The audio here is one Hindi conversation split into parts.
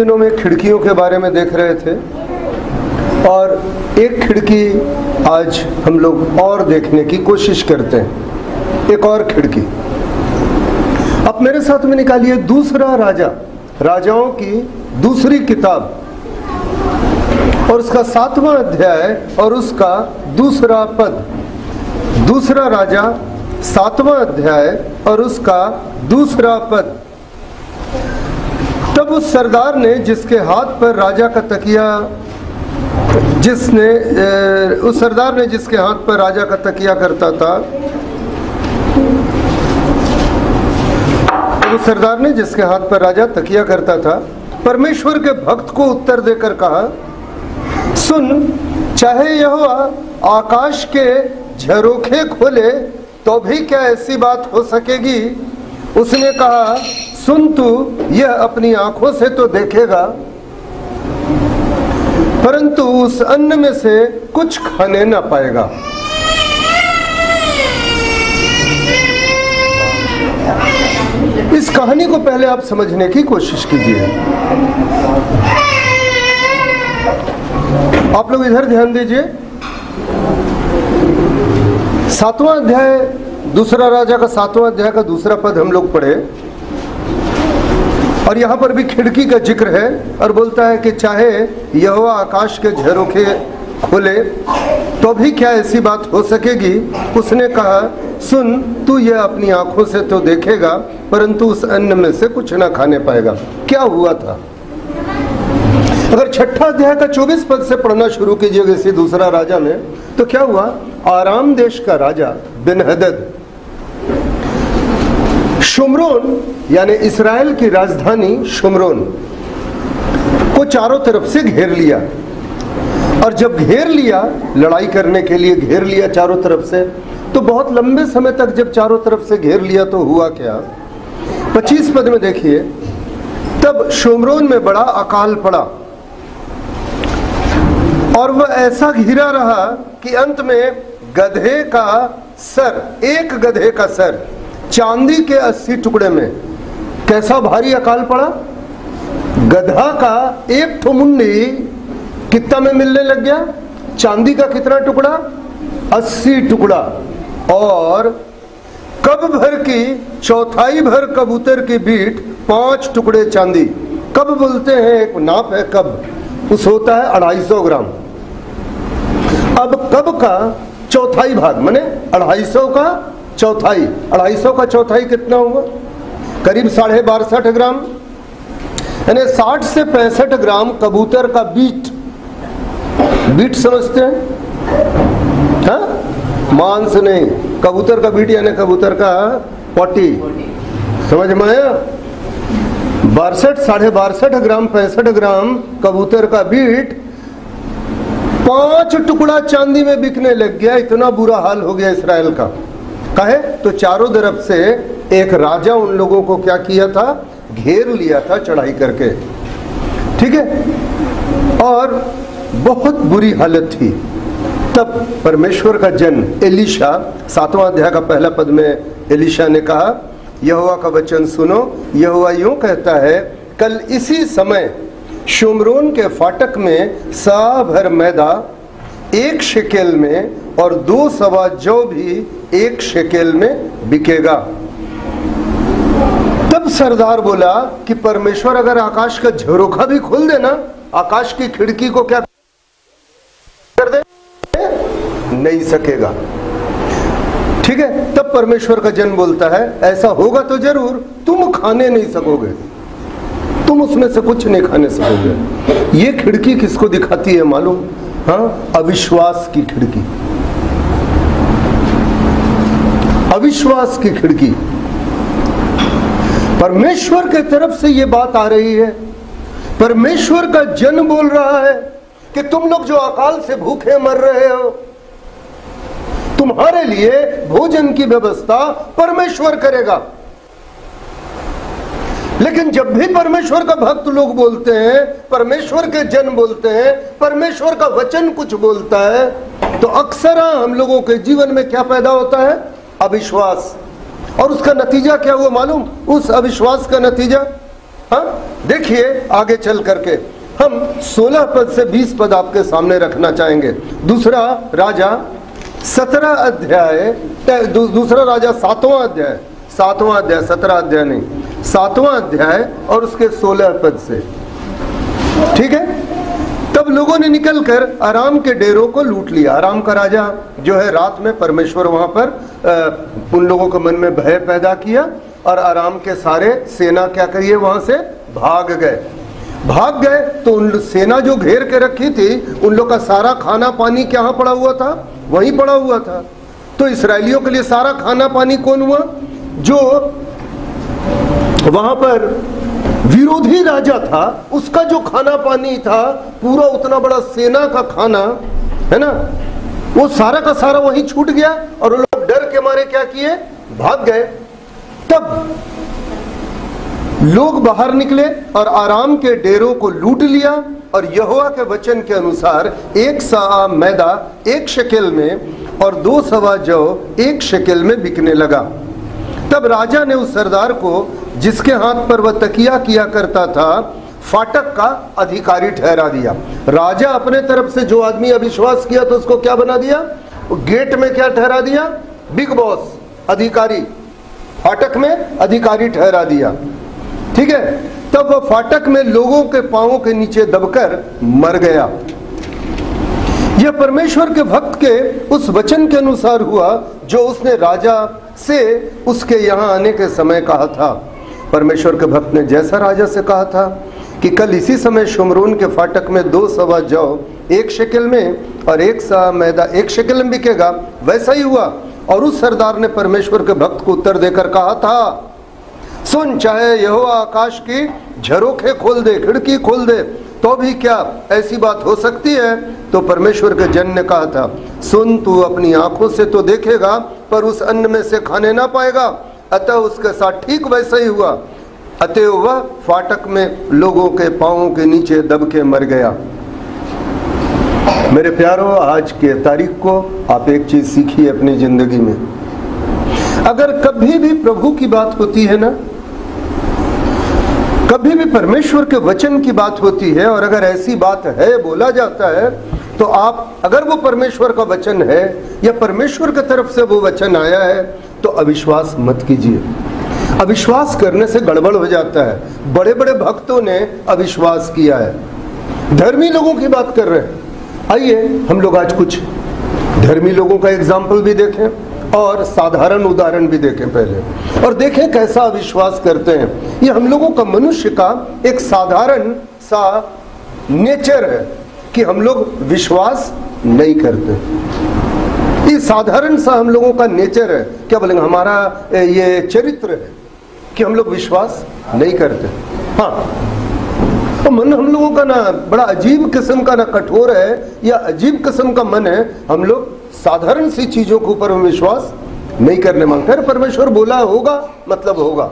दिनों में खिड़कियों के बारे में देख रहे थे और एक खिड़की आज हम लोग और देखने की कोशिश करते हैं, एक और खिड़की। अब मेरे साथ में निकालिए दूसरा राजा, राजाओं की दूसरी किताब और उसका 7वां अध्याय और उसका दूसरा पद। दूसरा राजा 7वां अध्याय और उसका दूसरा पद। तब उस सरदार ने जिसके हाथ पर राजा का तकिया उस सरदार ने जिसके हाथ पर राजा का तकिया करता था, उस सरदार ने जिसके हाथ पर राजा तकिया करता था, परमेश्वर के भक्त को उत्तर देकर कहा, सुन, चाहे यहोवा आकाश के झरोखे खोले तो भी क्या ऐसी बात हो सकेगी? उसने कहा, सुन, तू यह अपनी आंखों से तो देखेगा, परंतु उस अन्न में से कुछ खाने न पाएगा। इस कहानी को पहले आप समझने की कोशिश कीजिए। आप लोग इधर ध्यान दीजिए। 7वां अध्याय, दूसरा राजा का 7वां अध्याय का दूसरा पद हम लोग पढ़े और यहां पर भी खिड़की का जिक्र है और बोलता है कि चाहे यहोवा आकाश के झरोखे खोले तो भी क्या ऐसी बात हो सकेगी? उसने कहा, सुन, तू यह अपनी आंखों से तो देखेगा, परंतु उस अन्न में से कुछ ना खाने पाएगा। क्या हुआ था? अगर 6ठा अध्याय का 24 पद से पढ़ना शुरू कीजिएगा इसी दूसरा राजा में, तो क्या हुआ? आराम देश का राजा बेन-हदद शुम्रोन यानी इस्राएल की राजधानी शुम्रोन को चारों तरफ से घेर लिया। और जब घेर लिया, लड़ाई करने के लिए घेर लिया चारों तरफ से, तो बहुत लंबे समय तक जब चारों तरफ से घेर लिया तो हुआ क्या? 25 पद में देखिए, तब शुम्रोन में बड़ा अकाल पड़ा और वह ऐसा घिरा रहा कि अंत में गधे का सर, एक गधे का सर चांदी के 80 टुकड़े में। कैसा भारी अकाल पड़ा? गधा का एक ठो मुंडी कितना में मिलने लग गया? चांदी का कितना टुकड़ा? 80 टुकड़ा। और कब भर की, चौथाई भर कबूतर की बीट 5 टुकड़े चांदी। कब बोलते हैं, एक नाप है कब, उस होता है 250 ग्राम। अब कब का चौथाई भाग माने 250 का चौथाई। 250 का चौथाई कितना हुआ? करीब 62.5 ग्राम, यानी 60 से 65 ग्राम कबूतर का बीट। बीट समझते हैं? हाँ, मांस नहीं, कबूतर का बीट यानी कबूतर का पोटी। समझ में आया? 62, 62.5 ग्राम, 65 ग्राम कबूतर का बीट 5 टुकड़ा चांदी में बिकने लग गया। इतना बुरा हाल हो गया इसराइल का। काहे? तो चारों तरफ से एक राजा उन लोगों को क्या किया था? घेर लिया था चढ़ाई करके। ठीक है, और बहुत बुरी हालत थी। तब परमेश्वर का जन एलीशा, 7वां अध्याय का पहला पद में एलीशा ने कहा, यहोवा का वचन सुनो, यहोवा यूं कहता है, कल इसी समय शुम्रोन के फाटक में सा भर मैदा 1 शेकेल में और 2 सवा जौ भी 1 शेकेल में बिकेगा। तब सरदार बोला कि परमेश्वर अगर आकाश का झरोखा भी खोल देना, आकाश की खिड़की को क्या कर दे? नहीं सकेगा। ठीक है, तब परमेश्वर का जन बोलता है, ऐसा होगा तो जरूर, तुम खाने नहीं सकोगे, तुम उसमें से कुछ नहीं खाने सकोगे। ये खिड़की किसको दिखाती है मालूम? हाँ, अविश्वास की खिड़की। अविश्वास की खिड़की। परमेश्वर के तरफ से ये बात आ रही है। परमेश्वर का जन बोल रहा है कि तुम लोग जो अकाल से भूखे मर रहे हो, तुम्हारे लिए भोजन की व्यवस्था परमेश्वर करेगा। लेकिन जब भी परमेश्वर का भक्त लोग बोलते हैं, परमेश्वर के जन बोलते हैं, परमेश्वर का वचन कुछ बोलता है, तो अक्सर हम लोगों के जीवन में क्या पैदा होता है? अविश्वास। और उसका नतीजा क्या हुआ मालूम? उस अविश्वास का नतीजा हाँ, देखिए आगे चल करके हम 16 पद से 20 पद आपके सामने रखना चाहेंगे। दूसरा राजा 17 अध्याय, दूसरा राजा 7वां अध्याय, 17 अध्याय नहीं, 7वां अध्याय और उसके 16 पद से। ठीक है, तब लोगों ने निकलकर आराम के डेरों को लूट लिया। आराम का राजा जो है, रात में परमेश्वर वहां पर उन लोगों के मन में भय पैदा किया और आराम के सारे सेना क्या करिए वहां से भाग गए। तो उन सेना जो घेर के रखी थी, उन लोग का सारा खाना पानी क्या पड़ा हुआ था, वहीं पड़ा हुआ था। तो इस्राएलियों के लिए सारा खाना पानी कौन हुआ? जो वहां पर विरोधी राजा था, उसका जो खाना पानी था, पूरा उतना बड़ा सेना का खाना है ना, वो सारा का सारा वहीं छूट गया और लोग डर के मारे क्या किए, भाग गए। तब लोग बाहर निकले और आराम के डेरों को लूट लिया और यहोवा के वचन के अनुसार 1 सआ मैदा 1 शेकेल में और 2 सवा जौ 1 शेकेल में बिकने लगा। तब राजा ने उस सरदार को, जिसके हाथ पर वह तकिया किया करता था, फाटक का अधिकारी ठहरा दिया। राजा अपने तरफ से जो आदमी अविश्वास किया तो उसको क्या बना दिया, गेट में क्या ठहरा दिया, बिग बॉस, अधिकारी, फाटक में अधिकारी ठहरा दिया। ठीक है, तब वह फाटक में लोगों के पांवों के नीचे दबकर मर गया। यह परमेश्वर के भक्त के उस वचन के अनुसार हुआ जो उसने राजा से उसके यहाँ आने के समय कहा था। परमेश्वर के भक्त ने जैसा राजा से कहा था कि कल इसी समय शुमरोन के फाटक में 2 सवा जौ 1 शेकेल में और 1 सआ मैदा 1 शेकेल में बिकेगा, वैसा ही हुआ। और उस सरदार ने परमेश्वर के भक्त को उत्तर देकर कहा था, सुन, चाहे यहोवा आकाश की झरोखे खोल दे, खिड़की खोल दे, तो भी क्या ऐसी बात हो सकती है? तो परमेश्वर के जन ने कहा था, सुन, तू अपनी आंखों से तो देखेगा पर उस अन्न में से खाने ना पाएगा। अतः उसके साथ ठीक वैसा ही हुआ। अतः वह फाटक में लोगों के पांवों के नीचे दब के मर गया। मेरे प्यारो, आज के तारीख को आप एक चीज सीखिए अपनी जिंदगी में। अगर कभी भी प्रभु की बात होती है ना, कभी भी परमेश्वर के वचन की बात होती है और अगर ऐसी बात है, बोला जाता है, तो आप, अगर वो परमेश्वर का वचन है या परमेश्वर की तरफ से वो वचन आया है, तो अविश्वास मत कीजिए। अविश्वास करने से गड़बड़ हो जाता है। बड़े बड़े भक्तों ने अविश्वास किया है। धर्मी लोगों की बात कर रहे हैं। आइए हम लोग आज कुछ धर्मी लोगों का एग्जाम्पल भी देखें और साधारण उदाहरण भी देखें पहले, और देखें कैसा अविश्वास करते हैं। ये हम लोगों का, मनुष्य का एक साधारण सा नेचर है कि हम लोग विश्वास नहीं करते। ये साधारण सा हम लोगों का नेचर है, क्या बोलेंगे, हमारा ये चरित्र है कि हम लोग विश्वास नहीं करते। हाँ, तो मन हम लोगों का ना बड़ा अजीब किस्म का ना कठोर है या अजीब किस्म का मन है। हम लोग साधारण सी चीजों के ऊपर हम विश्वास नहीं करने मांगते। अरे परमेश्वर बोला होगा मतलब होगा।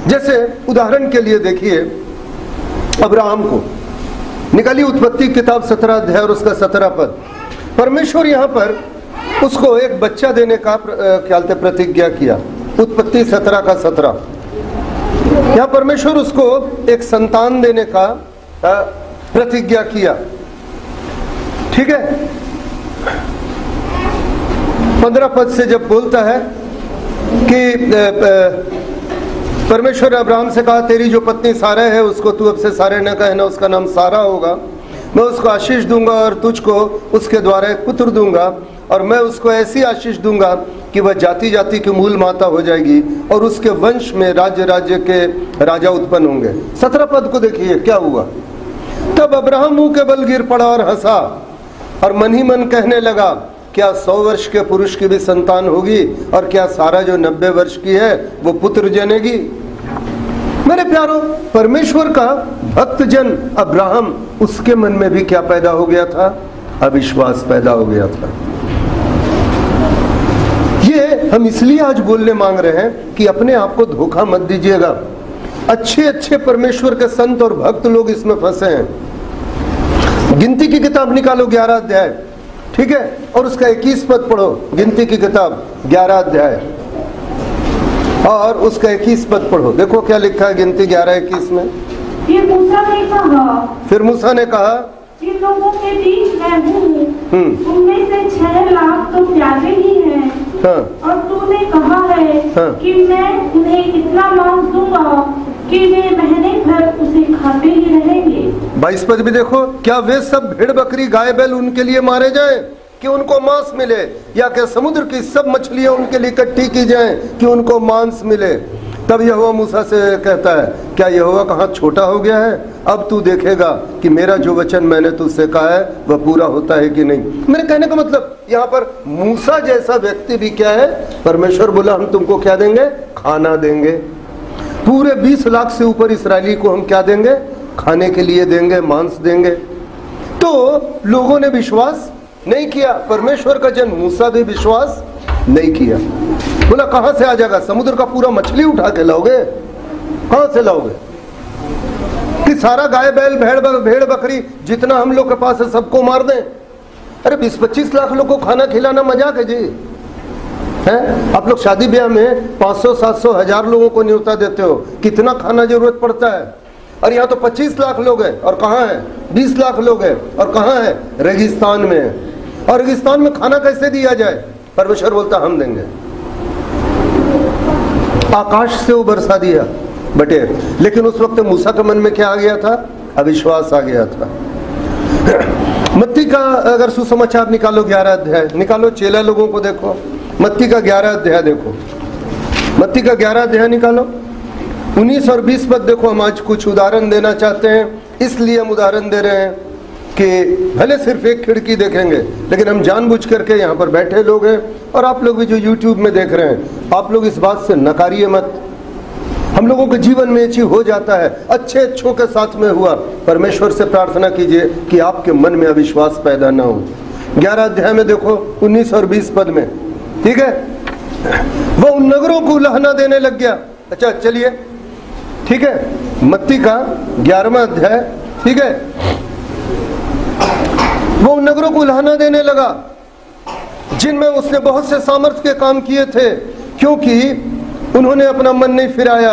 जैसे उदाहरण के लिए देखिए, अब्राहम को निकालिए उत्पत्ति किताब 17 अध्याय और उसका 17 पद। परमेश्वर यहाँ पर उसको एक बच्चा देने का ख्याल से प्रतिज्ञा किया। उत्पत्ति 17 का 17, यहाँ परमेश्वर उसको एक संतान देने का प्रतिज्ञा किया। ठीक है, 15 पद से जब बोलता है कि परमेश्वर ने अब्राहम से कहा, तेरी जो पत्नी सारा है उसको तू अब से सारे न कहना, उसका नाम सारा होगा। मैं उसको आशीष दूंगा और तुझको उसके द्वारा एक पुत्र दूंगा, और मैं उसको ऐसी आशीष दूंगा कि वह जाति जाति की मूल माता हो जाएगी और उसके वंश में राज्य राज्य के राजा उत्पन्न होंगे। 17 पद को देखिए क्या हुआ। तब अब्राहम मुंह के बल गिर पड़ा और हंसा और मन ही मन कहने लगा, क्या 100 वर्ष के पुरुष की भी संतान होगी, और क्या सारा जो 90 वर्ष की है वो पुत्र जनेगी। मेरे प्यारो, परमेश्वर का भक्त जन अब्राहम, उसके मन में भी क्या पैदा हो गया था, अविश्वास पैदा हो गया था। ये हम इसलिए आज बोलने मांग रहे हैं कि अपने आप को धोखा मत दीजिएगा। अच्छे अच्छे परमेश्वर के संत और भक्त लोग इसमें फंसे हैं। गिनती की किताब निकालो 11 अध्याय, ठीक है, और उसका 21 पद पढ़ो। गिनती की किताब 11 अध्याय। और उसका 21 पद पढ़ो, देखो क्या लिखा है गिनती 11-21 में। फिर मूसा ने कहा, फिर मूसा ने कहा, जिन लोगों के बीच मैं हूँ उनमें से 6 लाख तो प्यारे ही हैं। हाँ। और तूने कहा है कि मैं उन्हें इतना मांस दूंगा कि वे महीने भर उसे खाते ही रहेंगे। 22 पद भी देखो, क्या वे सब भेड़ बकरी गाय बैल उनके लिए मारे जाएं कि उनको मांस मिले, या क्या समुद्र की सब मछलियां उनके लिए इकट्ठी की जाएं कि उनको मांस मिले। तब यहोवा मूसा से कहता है, क्या यहोवा कहाँ छोटा हो गया है? अब तू देखेगा कि मेरा जो वचन मैंने तुझसे कहा है वह पूरा होता है कि नहीं। मेरे कहने का मतलब यहाँ पर मूसा जैसा व्यक्ति भी क्या है, परमेश्वर बोला हम तुमको क्या देंगे? खाना देंगे। पूरे 20 लाख से ऊपर इसराइली को हम क्या देंगे? खाने के लिए देंगे, मांस देंगे। तो लोगों ने विश्वास नहीं किया। परमेश्वर का जन मूसा भी विश्वास नहीं किया। बोला कहां से आ जाएगा? समुद्र का पूरा मछली उठा के लाओगे? कहां से लाओगे? कि सारा गाय बैल भेड़ बकरी जितना हम लोग के पास है सबको मार दें? अरे 20-25 लाख लोग को खाना खिलाना मजाक है जी, है? आप लोग शादी ब्याह में 500, 700, 1000 लोगों को न्योता देते हो, कितना खाना जरूरत पड़ता है। और यहाँ तो 25 लाख लोग हैं और कहाँ है? 20 लाख लोग हैं और कहाँ है? रेगिस्तान में है। और रेगिस्तान में खाना कैसे दिया जाए? परमेश्वर बोलता हम देंगे। आकाश से वो बरसा दिया बटे। लेकिन उस वक्त मूसा के मन में क्या आ गया था? अविश्वास आ गया था। मत्ती का अगर सुसमाचार निकालो 11 अध्याय निकालो, चेला लोगों को देखो। मत्ती का 11 अध्याय देखो, मत्ती का 11 अध्याय निकालो, 19 और 20 पद देखो। हम आज कुछ उदाहरण देना चाहते हैं, इसलिए हम उदाहरण दे रहे हैं कि भले सिर्फ एक खिड़की देखेंगे, लेकिन हम जानबूझ करके यहाँ पर बैठे लोग हैं और आप लोग भी जो YouTube में देख रहे हैं, आप लोग इस बात से नकारिए मत। हम लोगों के जीवन में ये चीज हो जाता है, अच्छों के साथ में हुआ। परमेश्वर से प्रार्थना कीजिए कि आपके मन में अविश्वास पैदा ना हो। 11 अध्याय में देखो 19 और 20 पद में, ठीक है? वो उन नगरों को उलाहना देने लग गया। अच्छा चलिए, ठीक है, मत्ती का 11वां अध्याय, ठीक है? वो उन नगरों को उलाहना देने लगा जिनमें उसने बहुत से सामर्थ्य के काम किए थे, क्योंकि उन्होंने अपना मन नहीं फिराया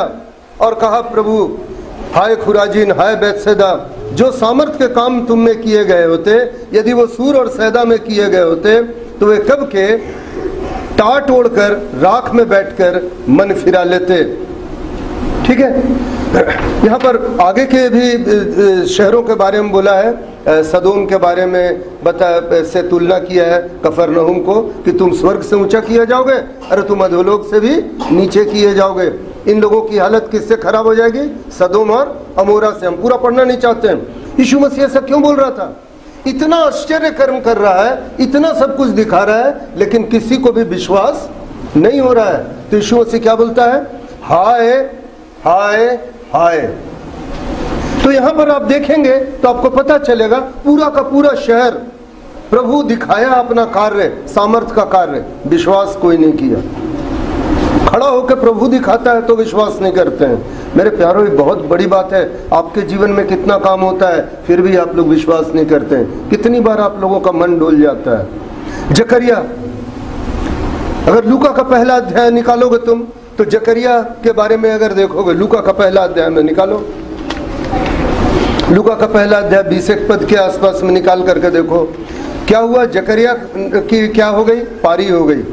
और कहा, प्रभु हाय खुराजीन, हाय बैतसैदा, जो सामर्थ्य के काम तुम में किए गए होते, यदि वो सूर और सैदा में किए गए होते तो वे कब के टाट ओढ़कर राख में बैठकर मन फिरा लेते। ठीक है? यहाँ पर आगे के भी शहरों के बारे में बोला है, सदोम के बारे में से तुलना किया है कफरनहूम को कि तुम स्वर्ग से ऊंचा किए जाओगे, अरे तुम अधोलोक से भी नीचे किए जाओगे। इन लोगों की हालत किससे खराब हो जाएगी? सदोम और अमोरा से। हम पूरा पढ़ना नहीं चाहते हैं। यीशु मसीह ऐसा क्यों बोल रहा था? इतना आश्चर्य कर्म कर रहा है, इतना सब कुछ दिखा रहा है, लेकिन किसी को भी विश्वास नहीं हो रहा है। तो यीशु मसीह क्या बोलता है? हाय हाय हाय। तो यहां पर आप देखेंगे तो आपको पता चलेगा पूरा का पूरा शहर प्रभु दिखाया अपना कार्य, सामर्थ का कार्य, विश्वास कोई नहीं किया। खड़ा होकर प्रभु दिखाता है तो विश्वास नहीं करते हैं। मेरे प्यारों, ये बहुत बड़ी बात है। आपके जीवन में कितना काम होता है फिर भी आप लोग विश्वास नहीं करते हैं। कितनी बार आप लोगों का मन डोल जाता है। जकरिया, अगर लूका का पहला अध्याय निकालोगे तुम तो जकरिया के बारे में अगर देखोगे, लूका का पहला अध्याय में निकालो, लूका का पहला अध्याय 20 पद के आसपास में निकाल करके देखो क्या हुआ। जकरिया की क्या हो गई? पारी हो गई।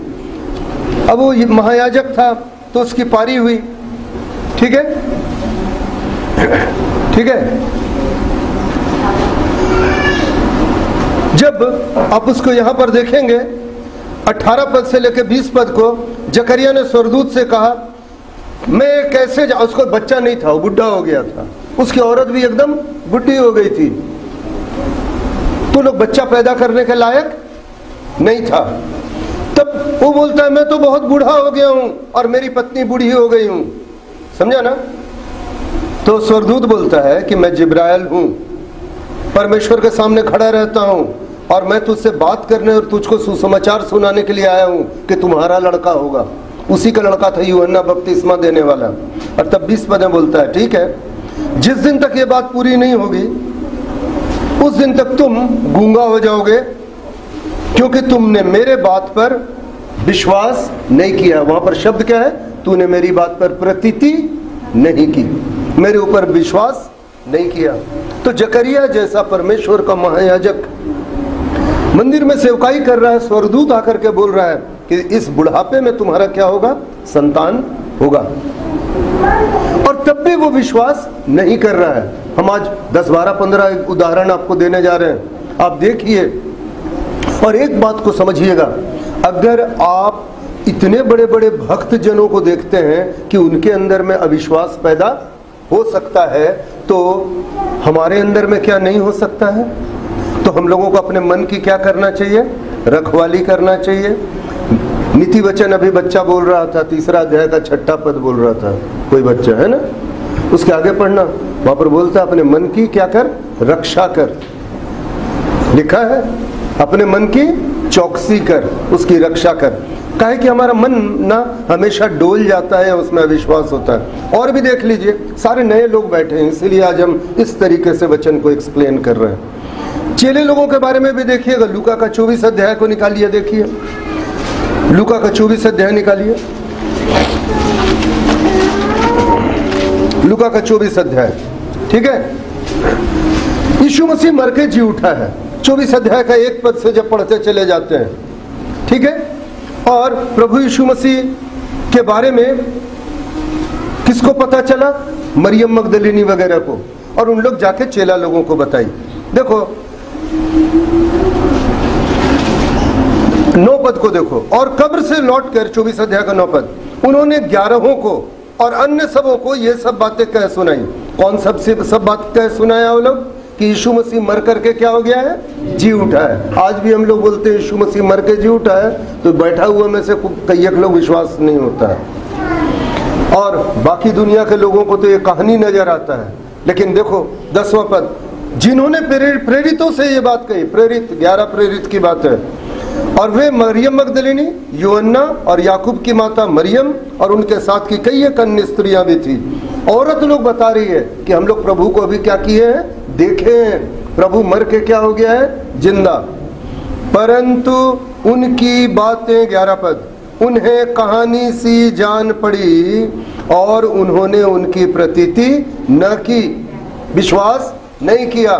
अब वो महायाजक था तो उसकी पारी हुई। ठीक है, ठीक है। जब आप उसको यहां पर देखेंगे 18 पद से लेकर 20 पद को, जकरिया ने स्वर्गदूत से कहा मैं कैसे जाऊं। उसको बच्चा नहीं था, वो बुढ़ा हो गया था। उसकी औरत भी एकदम बुढ़ी हो गई थी, तो लोग बच्चा पैदा करने के लायक नहीं था। तब वो बोलता है मैं तो बहुत बूढ़ा हो गया हूं और मेरी पत्नी बूढ़ी हो गई हूं। समझा ना? तो स्वर्गदूत बोलता है कि मैं जिब्राइल हूं, परमेश्वर के सामने खड़ा रहता हूं और मैं तुझसे बात करने और तुझको सुसमाचार सुनाने के लिए आया हूं कि तुम्हारा लड़का होगा। उसी का लड़का था यूहन्ना बपतिस्मा देने वाला। और तब 20 पद में बोलता है ठीक है, जिस दिन तक ये बात पूरी नहीं होगी उस दिन तक तुम गूंगा हो जाओगे, क्योंकि तुमने मेरे बात पर विश्वास नहीं किया। वहां पर शब्द क्या है? तूने मेरी बात पर प्रतीति नहीं की, मेरे ऊपर विश्वास नहीं किया। तो जकरिया जैसा परमेश्वर का महायाजक मंदिर में सेवकाई कर रहा है, स्वर्गदूत आकर के बोल रहा है कि इस बुढ़ापे में तुम्हारा क्या होगा, संतान होगा, और तब भी वो विश्वास नहीं कर रहा है। हम आज 10, 12, 15 उदाहरण आपको देने जा रहे हैं, आप देखिए। और एक बात को समझिएगा, अगर आप इतने बड़े बड़े भक्त जनों को देखते हैं कि उनके अंदर में अविश्वास पैदा हो सकता है, तो हमारे अंदर में क्या नहीं हो सकता है? तो हम लोगों को अपने मन की क्या करना चाहिए, रखवाली करना चाहिए। नीति वचन अभी बच्चा बोल रहा था, 3 अध्याय का 6 पद बोल रहा था, कोई बच्चा है ना, उसके आगे पढ़ना, वहां पर बोलता अपने मन की क्या कर, रक्षा कर। लिखा है अपने मन की चौकसी कर, उसकी रक्षा कर। काहे कि हमारा मन ना हमेशा डोल जाता है, उसमें अविश्वास होता है। और भी देख लीजिए, सारे नए लोग बैठे हैं, इसीलिए आज हम इस तरीके से वचन को एक्सप्लेन कर रहे हैं। चेले लोगों के बारे में भी देखिएगा, लूका का 24 अध्याय को निकालिए, देखिए लूका का 24 अध्याय निकालिए, लूका का 24 अध्याय, ठीक है। यीशु मसीह मर के जी उठा है, 24 अध्याय का 1 पद से जब पढ़ते चले जाते हैं, ठीक है। और प्रभु यीशु मसीह के बारे में किसको पता चला, मरियम मगदलिनी वगैरह को, और उन लोग जाके चेला लोगों को बताई। देखो 9 पद को देखो, और कब्र से लौटकर 24 अध्याय का 9 पद, उन्होंने 11 को और अन्य सबों को ये सब बातें कह सुनाई। कौन सब बात कह सुनाया वो लोग, कि यीशु मसीह मर करके क्या हो गया है, जी उठा है। आज भी हम लोग बोलते हैं यीशु मसीह मर के जी उठा है, तो बैठा हुआ में से कई एक लोग विश्वास नहीं होता है, और बाकी दुनिया के लोगों को तो ये कहानी नजर आता है। लेकिन देखो 10वां पद, जिन्होंने प्रेरितों से ये बात कही, प्रेरित 11 प्रेरित की बात है, और वे मरियम मगदलिनी, यूहन्ना और याकूब की माता मरियम और उनके साथ की कई एक अन्य स्त्रियां भी थी। औरत लोग बता रही है कि हम लोग प्रभु को अभी क्या किए हैं, देखे हैं, प्रभु मर के क्या हो गया है, जिंदा। परंतु उनकी बातें, 11 पद, उन्हें कहानी सी जान पड़ी और उन्होंने उनकी प्रतीति न की, विश्वास नहीं किया।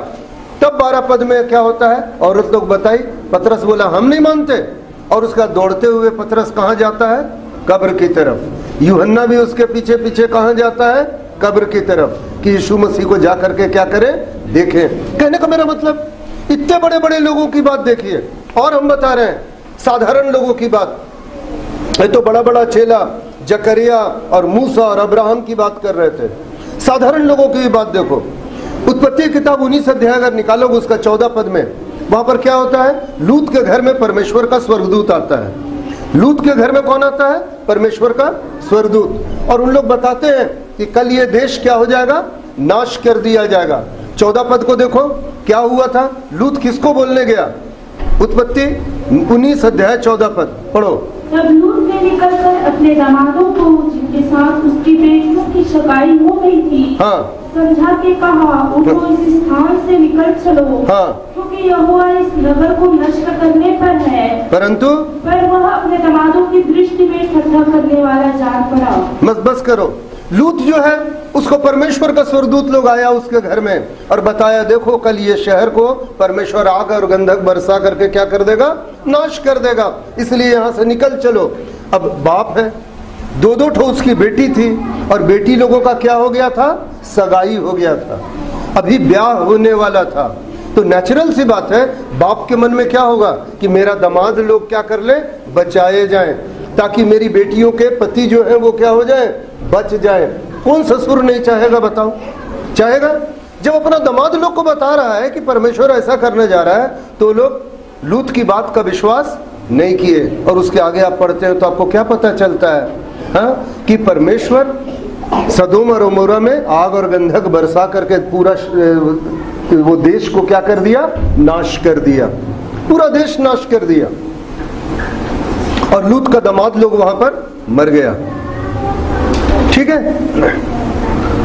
तब 12 पद में क्या होता है, औरत लोग बताई, पतरस बोला हम नहीं मानते, और उसका दौड़ते हुए पतरस कहाँ जाता है, कब्र की तरफ। यूहन्ना भी उसके पीछे पीछे कहाँ जाता है, कब्र की तरफ, कि यीशु मसीह को जा करके क्या करें, देखें। कहने का मेरा मतलब, इतने बड़े बड़े लोगों की बात देखिए, और हम बता रहे हैं साधारण लोगों की बात। ये तो बड़ा बड़ा चेला जकरिया और मूसा और अब्राहम की बात कर रहे थे, साधारण लोगों की बात देखो। उत्पत्ति किताब 19 अध्याय अगर निकालोगे उसका 14 पद में, वहां पर क्या होता है, लूत के घर में परमेश्वर का स्वर्गदूत आता है। लूत के घर में कौन आता है, परमेश्वर का स्वर्गदूत। और उन लोग बताते हैं कि कल ये देश क्या हो जाएगा, नाश कर दिया जाएगा। 14 पद को देखो क्या हुआ था, लूत किसको बोलने गया, उत्पत्ति 19 अध्याय 14 पद पढ़ो। तब लूत ने निकलकर अपने दामादों को, जिनके साथ उसकी बेटियों की सगाई हो गई थी, हाँ, समझा के कहा, उठो इस स्थान से निकल चलो, हाँ, क्योंकि यहोवा इस नगर को नष्ट करने पर है। पर वह अपने दामादों की दृष्टि में ठट्ठा करने वाला जान पड़ा। बस करो। लूत जो है उसको परमेश्वर का स्वर्गदूत लोग आया उसके घर में और बताया, देखो कल ये शहर को परमेश्वर आग और गंधक बरसा करके क्या कर देगा, नाश कर देगा, इसलिए यहाँ से निकल चलो। अब बाप है, 2-2 ठो उसकी बेटी थी, और बेटी लोगों का क्या हो गया था, सगाई हो गया था, अभी ब्याह होने वाला था। तो नेचुरल सी बात है, बाप के मन में क्या होगा कि मेरा दामाद लोग क्या कर ले, बचाए जाएं, ताकि मेरी बेटियों के पति जो है वो क्या हो जाए, बच जाए। कौन ससुर नहीं चाहेगा, बताओ, चाहेगा। जब अपना दामाद लोग को बता रहा है कि परमेश्वर ऐसा करने जा रहा है, तो लोग लूत की बात का विश्वास नहीं किए। और उसके आगे आप पढ़ते हैं तो आपको क्या पता चलता है, हाँ, कि परमेश्वर सदोम और अमोरा में आग और गंधक बरसा करके पूरा वो देश को क्या कर दिया, नाश कर दिया, पूरा देश नाश कर दिया। और लूत का दामाद लोग वहां पर मर गया, ठीक है।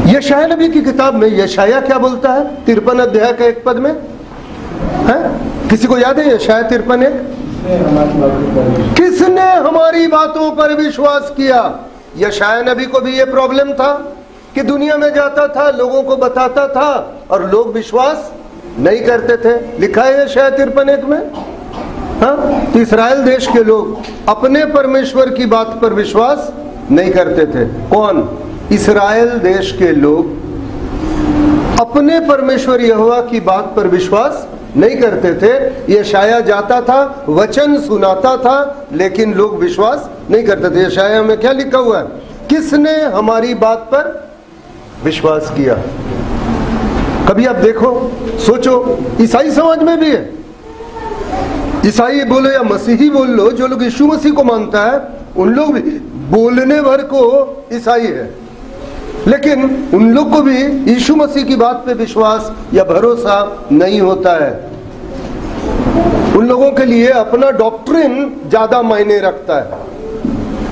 यशाया नबी की किताब में यशाया क्या बोलता है, 53 अध्याय का 1 पद में है, किसी को याद है यशाया 53:1? किसने हमारी बातों पर विश्वास किया, यशाया नबी को भी ये प्रॉब्लम था कि दुनिया में जाता था, लोगों को बताता था और लोग विश्वास नहीं करते थे। लिखा है यशाया 53:1 में। हाँ, तो इस्राएल देश के लोग अपने परमेश्वर की बात पर विश्वास नहीं करते थे। कौन? इस्राएल देश के लोग अपने परमेश्वर यहोवा की बात पर विश्वास नहीं करते थे। यशाया जाता था, वचन सुनाता था, लेकिन लोग विश्वास नहीं करते थे। यशाया में क्या लिखा हुआ है? किसने हमारी बात पर विश्वास किया? कभी आप देखो, सोचो, ईसाई समाज में भी है। ईसाई बोलो या मसीही बोल लो, जो लोग यीशु मसीह को मानता है उन लोग भी बोलने भर को ईसाई है, लेकिन उन लोग को भी यीशु मसीह की बात पे विश्वास या भरोसा नहीं होता है। उन लोगों के लिए अपना डॉक्ट्रिन ज्यादा मायने रखता है।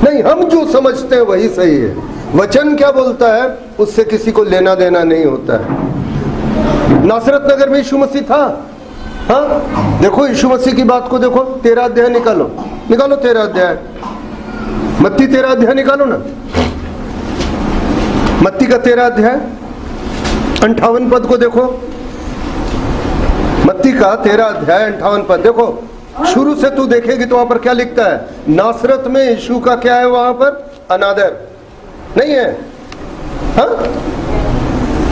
नहीं, हम जो समझते हैं वही सही है, वचन क्या बोलता है उससे किसी को लेना देना नहीं होता है। नासरत नगर में यीशु मसीह था। हाँ, देखो यीशु मसीह की बात को देखो। 13 अध्याय निकालो, 13 अध्याय, मत्ती 13 अध्याय निकालो ना। मत्ती का 13 अध्याय 58 पद को देखो। मत्ती का 13 अध्याय 58 पद देखो। शुरू से तू देखेगी तो वहां पर क्या लिखता है? नासरत में यीशु का क्या है? वहां पर अनादर नहीं है। हाँ,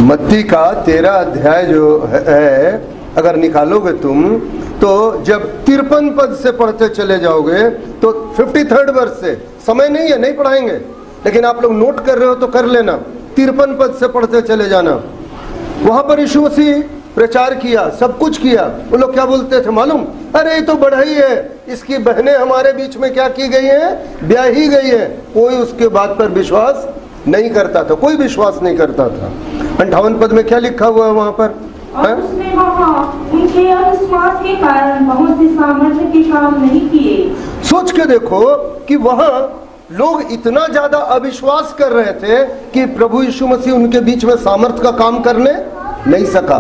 मत्ती का 13 अध्याय जो है, अगर निकालोगे तुम तो जब 53 पद से पढ़ते चले जाओगे तो 53rd वर्ष से, समय नहीं है, नहीं पढ़ाएंगे, लेकिन आप लोग नोट कर रहे हो तो कर लेना। 53 पद से पढ़ते चले जाना। वहां पर यीशु मसीह प्रचार किया, सब कुछ किया। वो लोग क्या बोलते थे मालूम? अरे ये तो बढ़ई है, इसकी बहनें हमारे बीच में क्या की गई हैं? ब्याही गई है। कोई उसके बात पर विश्वास नहीं करता था, कोई विश्वास नहीं करता था। 58 पद में क्या लिखा हुआ है वहां पर? और उसने वहाँ उनके अविश्वास के कारण बहुत से सामर्थ्य के काम नहीं किए। सोच के देखो कि वहाँ लोग इतना ज्यादा अविश्वास कर रहे थे कि प्रभु यीशु मसीह उनके बीच में सामर्थ्य का काम करने नहीं सका।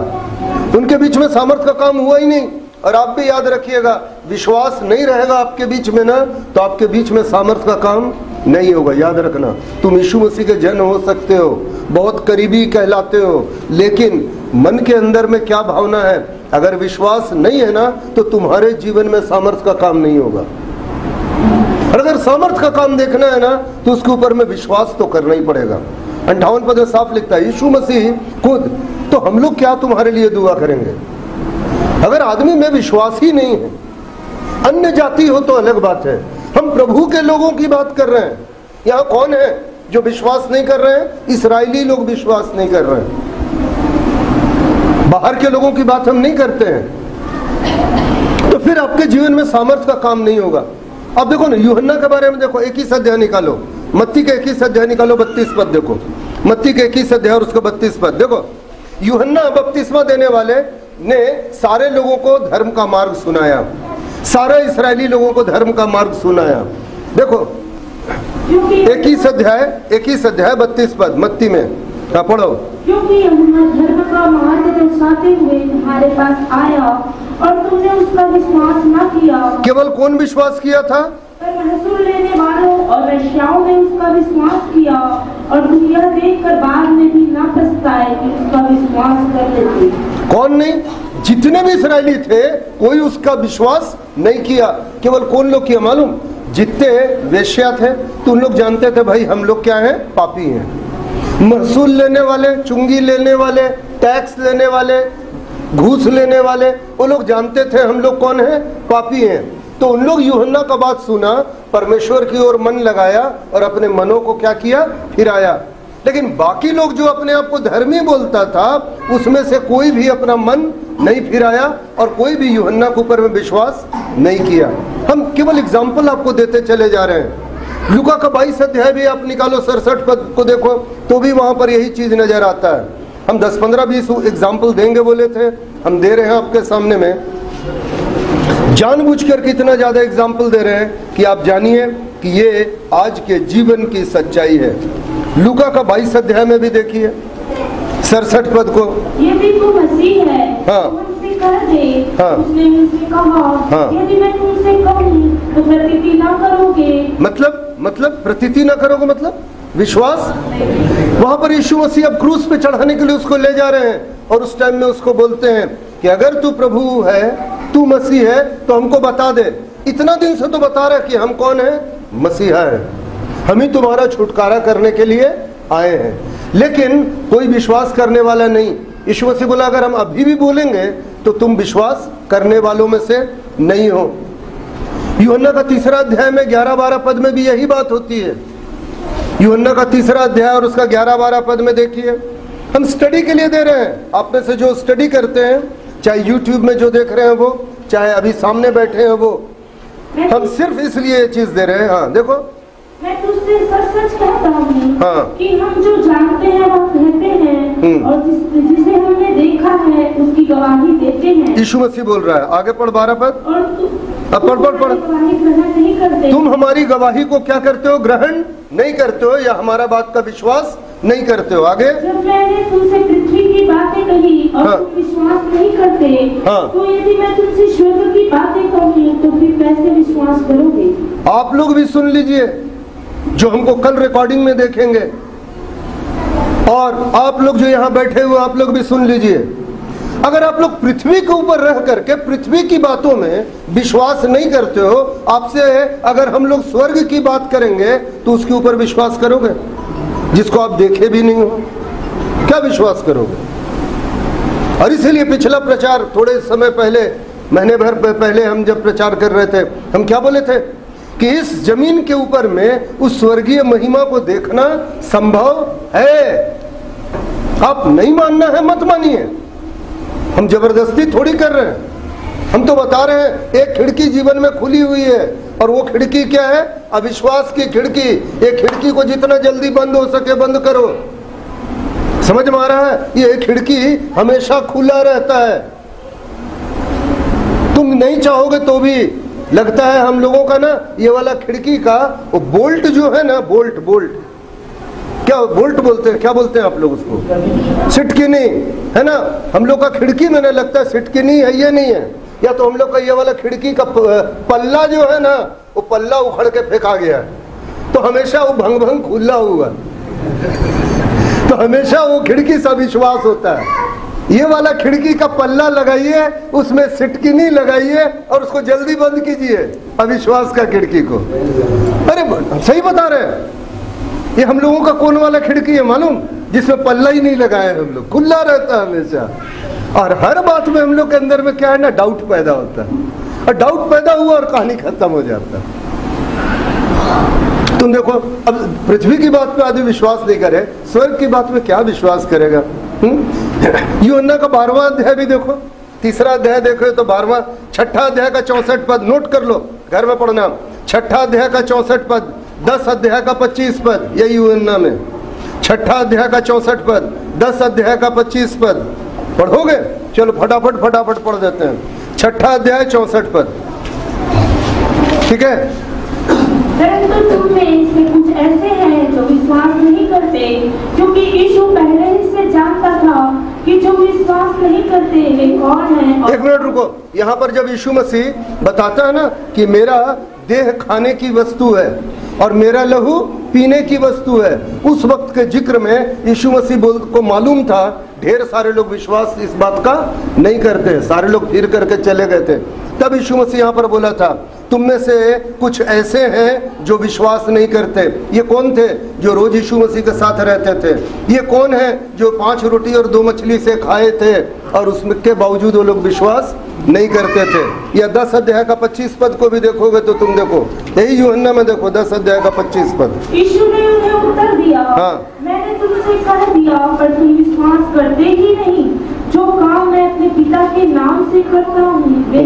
उनके बीच में सामर्थ्य का काम हुआ ही नहीं। और आप भी याद रखिएगा, विश्वास नहीं रहेगा आपके बीच में ना, तो आपके बीच में सामर्थ्य का काम नहीं होगा। याद रखना, तुम यीशु मसीह के जन हो सकते हो, बहुत करीबी कहलाते हो, लेकिन मन के अंदर में क्या भावना है? अगर विश्वास नहीं है ना, तो तुम्हारे जीवन में सामर्थ्य का काम नहीं होगा। और अगर सामर्थ्य का काम देखना है ना, तो उसके ऊपर में विश्वास तो करना ही पड़ेगा। 58 पद में साफ लिखता है, यीशु मसीह खुद, तो हम लोग क्या तुम्हारे लिए दुआ करेंगे? अगर आदमी में विश्वास ही नहीं है, अन्य जाति हो तो अलग बात है, हम प्रभु के लोगों की बात कर रहे हैं। यहाँ कौन है जो विश्वास नहीं कर रहे हैं? इस्राएली लोग विश्वास नहीं कर रहे हैं। बाहर के लोगों की बात हम नहीं करते हैं, तो फिर आपके जीवन में सामर्थ्य का काम नहीं होगा। अब देखो ना, यूहन्ना के बारे में देखो, 21 अध्याय निकालो, मत्ती के 21 अध्याय निकालो, 32 पद देखो। मत्ती के 21 अध्याय और उसका 32 पद देखो। यूहन्ना बपतिस्मा देने वाले ने सारे लोगों को धर्म का मार्ग सुनाया, सारे इस्राएली लोगों को धर्म का मार्ग सुनाया। देखो 21 अध्याय 32 पद मत्ती में, पढ़ो। क्योंकि यूहन्ना धर्म का मार्ग दर्शाते हुए तुम्हारे पास आया और तुमने उसका विश्वास न किया। केवल कौन विश्वास किया था? पर महसूल लेने वालों और वेश्याओं ने उसका विश्वास किया, और तुम यह देखकर बाद में भी न पछताए कि उसका विश्वास कर लेते। कौन नहीं? जितने भी इस्राएली थे कोई उसका विश्वास नहीं किया। केवल कौन लोग किया मालूम? जितने वेश्या थे, तो उन लोग जानते थे भाई हम लोग क्या हैं? पापी हैं। महसूल लेने वाले, चुंगी लेने वाले, टैक्स लेने वाले, घूस लेने वाले, वो लोग जानते थे हम लोग कौन हैं? पापी हैं। तो उन लोग यूहन्ना का बात सुना, परमेश्वर की ओर मन लगाया और अपने मनों को क्या किया? फिराया। लेकिन बाकी लोग जो अपने आप को धर्मी बोलता था, उसमें से कोई भी अपना मन नहीं फिराया और कोई भी यूहन्ना के ऊपर में विश्वास नहीं किया। हम केवल एग्जाम्पल आपको देते चले जा रहे हैं। लूका का 22 अध्याय भी आप निकालो, 67 पद को देखो, तो भी वहां पर यही चीज नजर आता है। हम 10, 15, 20 एग्जाम्पल देंगे बोले थे, हम दे रहे हैं आपके सामने में। जानबूझकर कितना ज्यादा एग्जाम्पल दे रहे हैं कि आप जानिए कि ये आज के जीवन की सच्चाई है। लूका का 22 अध्याय में भी देखिए 67 पद को। यदि तू मसीह है, हाँ, तो मुझसे कह दे। हाँ, उसने मुझसे कहा, हाँ, यदि मैं तुमसे कहूँ तो प्रतीति न करोगे। मतलब प्रतीति न करोगे मतलब विश्वास। वहां पर यीशु मसीह अब क्रूस पे चढ़ाने के लिए उसको ले जा रहे हैं और उस टाइम में उसको बोलते हैं कि अगर तू प्रभु है, तू मसीह है, तो हमको बता दे। इतना दिन से तो बता रहा है कि हम कौन है, मसीहा है, हम ही तुम्हारा छुटकारा करने के लिए आए हैं, लेकिन कोई विश्वास करने वाला नहीं। यीशु मसीह बोला अगर हम अभी भी बोलेंगे तो तुम विश्वास करने वालों में से नहीं हो। यूहन्ना का 3 अध्याय में 11-12 पद में भी यही बात होती है। यूहन्ना का 3 अध्याय और उसका 11-12 पद में देखिए, हम स्टडी के लिए दे रहे हैं। आप में से जो स्टडी करते हैं, चाहे यूट्यूब में जो देख रहे हैं वो, चाहे अभी सामने बैठे हैं वो, हम सिर्फ इसलिए ये चीज दे रहे हैं। हाँ देखो, मैं तुझसे सच कहता हूँ हाँ। कि हम जो जानते हैं वह कहते हैं और जिसे हमने देखा है उसकी गवाही देते हैं। यीशु मसीह बोल रहा है, आगे पढ़ 12 पद। और अब पढ़। गवाही ग्रहण नहीं करते। तुम हमारी गवाही को क्या करते हो, ग्रहण नहीं करते हो, या हमारा बात का विश्वास नहीं करते हो। आगे, जब मैंने तुमसे पृथ्वी की बातें कही और तुम विश्वास नहीं करते, तो यदि मैं तुमसे स्वर्ग की बातें कहूँ तो फिर कैसे विश्वास करोगे। आप लोग भी सुन लीजिए जो हमको कल रिकॉर्डिंग में देखेंगे, और आप लोग जो यहाँ बैठे हुए आप लोग भी सुन लीजिए। अगर आप लोग पृथ्वी के ऊपर रह करके पृथ्वी की बातों में विश्वास नहीं करते हो, आपसे अगर हम लोग स्वर्ग की बात करेंगे तो उसके ऊपर विश्वास करोगे, जिसको आप देखे भी नहीं हो, क्या विश्वास करोगे। और इसीलिए पिछला प्रचार थोड़े समय पहले, महीने भर पहले हम जब प्रचार कर रहे थे, हम क्या बोले थे कि इस जमीन के ऊपर में उस स्वर्गीय महिमा को देखना संभव है। आप नहीं मानना है मत मानिए, हम जबरदस्ती थोड़ी कर रहे हैं। हम तो बता रहे हैं एक खिड़की जीवन में खुली हुई है, और वो खिड़की क्या है, अविश्वास की खिड़की। एक खिड़की को जितना जल्दी बंद हो सके बंद करो। समझ में आ रहा है, ये खिड़की हमेशा खुला रहता है। तुम नहीं चाहोगे तो भी लगता है हम लोगों का ना, ये वाला खिड़की का वो बोल्ट जो है ना, बोल्ट क्या बोल्ट बोलते हैं, क्या बोलते हैं आप लोग उसको, सिटकिनी है ना। हम लोग का खिड़की में ना लगता है सिटकिनी है, ये नहीं है। या तो हम लोग का ये वाला खिड़की का पल्ला जो है ना, वो पल्ला उखड़ के फेंका गया है, तो हमेशा वो भंग भंग खुला हुआ, तो हमेशा वो खिड़की सा विश्वास होता है। ये वाला खिड़की का पल्ला लगाइए, उसमें सिटकिनी लगाइए और उसको जल्दी बंद कीजिए, अविश्वास का खिड़की को। अरे सही बता रहे हैं, ये हम लोगों का कौन वाला खिड़की है मालूम, जिसमें पल्ला ही नहीं लगाया हम लोग, खुला रहता है हमेशा। और हर बात में हम लोग के अंदर में क्या है ना, डाउट पैदा होता है, और डाउट पैदा हुआ और कहानी खत्म हो जाता है। तुम देखो, अब पृथ्वी की बात पे आदमी विश्वास नहीं करे, स्वर्ग की बात में क्या विश्वास करेगा। यूहन्ना का 12वां अध्याय भी देखो, 3 अध्याय देखो तो 12वां, 6 अध्याय का 64 पद नोट कर लो, घर में पढ़ना। 6 अध्याय का 64 पद, 10 अध्याय का 25 पद, यही यूहन्ना में 6 अध्याय का 64 पद, 10 अध्याय का 25 पद पढ़ोगे। चलो फटाफट पढ़ देते हैं। 6 अध्याय 64 पद, ठीक है। परंतु तुम में से कुछ ऐसे हैं जो विश्वास नहीं करते, क्योंकि यीशु पहले ही से जानता था कि जो विश्वास नहीं करते वे कौन हैं। एक मिनट रुको, यहाँ पर जब यीशु मसीह बताता है ना कि मेरा देह खाने की वस्तु है और मेरा लहू पीने की वस्तु है, उस वक्त के जिक्र में यीशु मसीह को मालूम था ढेर सारे लोग विश्वास इस बात का नहीं करते, सारे लोग फिर करके चले गए थे। तब यीशु मसीह यहाँ पर बोला था तुम में से कुछ ऐसे हैं जो विश्वास नहीं करते। ये कौन थे जो रोज यीशु मसीह के साथ रहते थे? ये कौन है जो 5 रोटी और 2 मछली से खाए थे और उसमें के बावजूद वो लोग विश्वास नहीं करते थे? या 10 अध्याय का 25 पद को भी देखोगे तो तुम देखो, यही यूहन्ना में देखो 10 अध्याय का 25 पद। यीशु ने उन्हें उत्तर दिया, मैंने तुमसे कह दिया पर तुम विश्वास करते ही नहीं। जो काम मैं अपने पिता के नाम से करता हूँ वे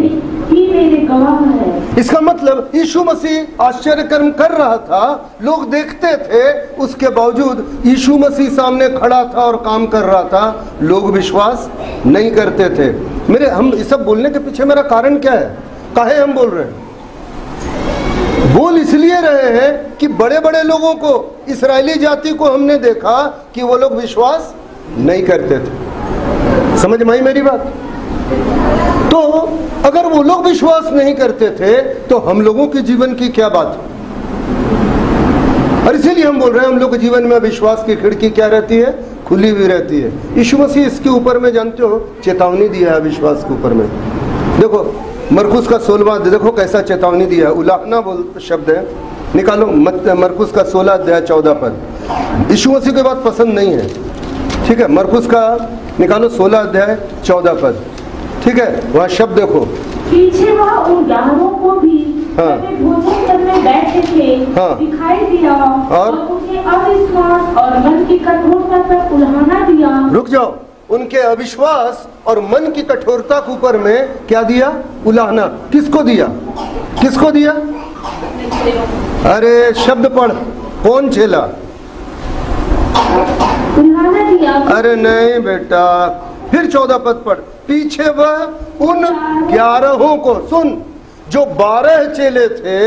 ही मेरे गवाह है। इसका मतलब यीशु मसीह आश्चर्य कर्म कर रहा था, लोग देखते थे, उसके बावजूद यीशु मसीह सामने खड़ा था और काम कर रहा था, लोग विश्वास नहीं करते थे। मेरे हम इस सब बोलने के पीछे मेरा कारण क्या है? काहे हम बोल रहे हैं? बोल इसलिए रहे हैं कि बड़े बड़े लोगों को, इस्राएली जाति को हमने देखा कि वो लोग विश्वास नहीं करते थे। समझ में आई मेरी बात? तो अगर वो लोग विश्वास नहीं करते थे तो हम लोगों के जीवन की क्या बात? और इसीलिए हम बोल रहे हैं हम लोग के जीवन में अविश्वास की खिड़की क्या रहती है, खुली हुई रहती है। यीशु मसीह इसके ऊपर में जानते हो चेतावनी दिया है अविश्वास के ऊपर में। देखो मरकुस का 16वां देखो कैसा चेतावनी दिया है। उलाहना बोल शब्द है, निकालो मरकुस का 16 अध्याय 14 पद। यीशु मसीह की बात पसंद नहीं है, ठीक है। मरकुस का निकालो 16 अध्याय 14 पद, ठीक है। वहाँ शब्द देखो, पीछे वह उन 11 को भी हाँ, भोजन करने बैठे थे, हाँ, दिखाई दिया और उनके अविश्वास और मन की कठोरता पर उल्हाना दिया। रुक जाओ, उनके अविश्वास और मन की कठोरता के ऊपर में क्या दिया, उलाहना। किसको दिया, किसको दिया? अरे शब्द पढ़, कौन चेला? उल्हाना दिया। अरे नहीं बेटा, फिर 14 पद पढ़। पीछे वह उन 11 को, सुन, जो 12 चेले थे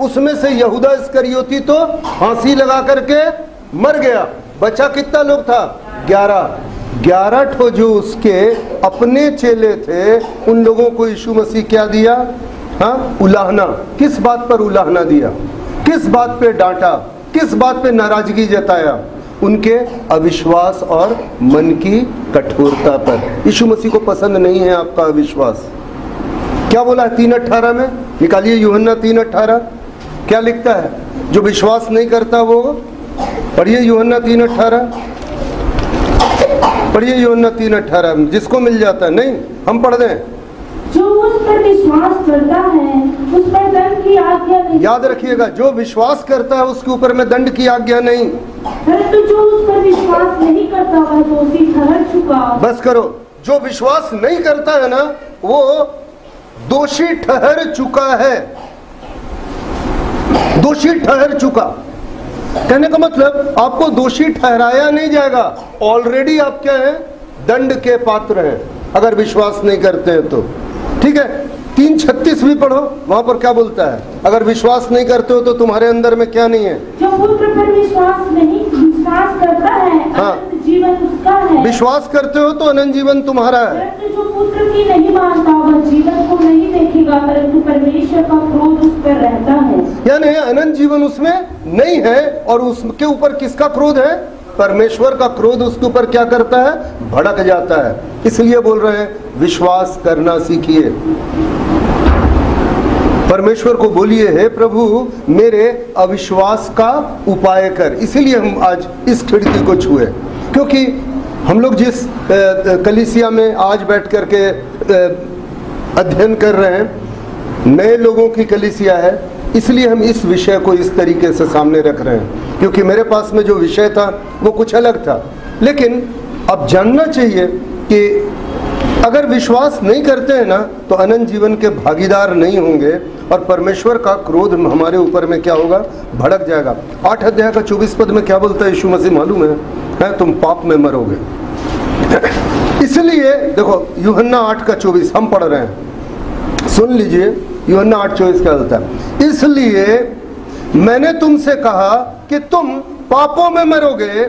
उसमें से यहूदा इस्करियोती तो फांसी लगा करके मर गया। बचा कितना लोग था? 11 ठो जो उसके अपने चेले थे, उन लोगों को यीशु मसीह क्या दिया? हाँ, उलाहना। किस बात पर उलाहना दिया? किस बात पे डांटा? किस बात पे नाराजगी जताया? उनके अविश्वास और मन की कठोरता पर। यीशु मसीह को पसंद नहीं है आपका अविश्वास। क्या बोला है 3:18 में? निकालिए यूहन्ना 3:18, क्या लिखता है? जो विश्वास नहीं करता वो, पढ़िए यूहन्ना 3:18, पढ़िए यूहन्ना 3:18, जिसको मिल जाता है। नहीं, हम पढ़ दें। जो उस पर विश्वास करता है उस पर दंड की आज्ञा नहीं। याद रखिएगा, जो विश्वास करता है उसके ऊपर में दंड की आज्ञा नहीं। परंतु जो उस पर विश्वास नहीं करता वह दोषी ठहर चुका। बस करो, जो विश्वास नहीं करता है ना वो दोषी ठहर चुका है। दोषी ठहर चुका कहने का मतलब आपको दोषी ठहराया नहीं जाएगा, ऑलरेडी आप क्या है? दंड के पात्र हैं अगर विश्वास नहीं करते हैं तो। ठीक है, 3:36 भी पढ़ो, वहां पर क्या बोलता है? अगर विश्वास नहीं करते हो तो तुम्हारे अंदर में क्या नहीं है? जो पुत्र पर विश्वास करता है, हाँ, अनंत जीवन उसका है। विश्वास करते हो तो अनंत जीवन तुम्हारा है। जो पुत्र की नहीं मानता वह जीवन को नहीं देखेगा, परंतु परमेश्वर का क्रोध उस पर रहता है। यानी अनंत जीवन उसमें नहीं है, और उसके ऊपर किसका क्रोध है? परमेश्वर का क्रोध उसके ऊपर क्या करता है? भड़क जाता है। इसलिए बोल रहे हैं विश्वास करना सीखिए। परमेश्वर को बोलिए, हे प्रभु मेरे अविश्वास का उपाय कर। इसीलिए हम आज इस खिड़की को छुए, क्योंकि हम लोग जिस कलीसिया में आज बैठ करके अध्ययन कर रहे हैं, नए लोगों की कलीसिया है, इसलिए हम इस विषय को इस तरीके से सामने रख रहे हैं। क्योंकि मेरे पास में जो विषय था वो कुछ अलग था, लेकिन अब जानना चाहिए कि अगर विश्वास नहीं करते हैं ना तो अनंत जीवन के भागीदार नहीं होंगे, और परमेश्वर का क्रोध हमारे ऊपर में क्या होगा? भड़क जाएगा। 8 अध्याय का 24 पद में क्या बोलता है यीशु मसीह मालूम है? तुम पाप में मरोगे। इसलिए देखो यूहन्ना 8 का 24 हम पढ़ रहे हैं, सुन लीजिए। यूहन्ना 8:24 क्या बोलता है? इसलिए मैंने तुमसे कहा कि तुम पापों में मरोगे,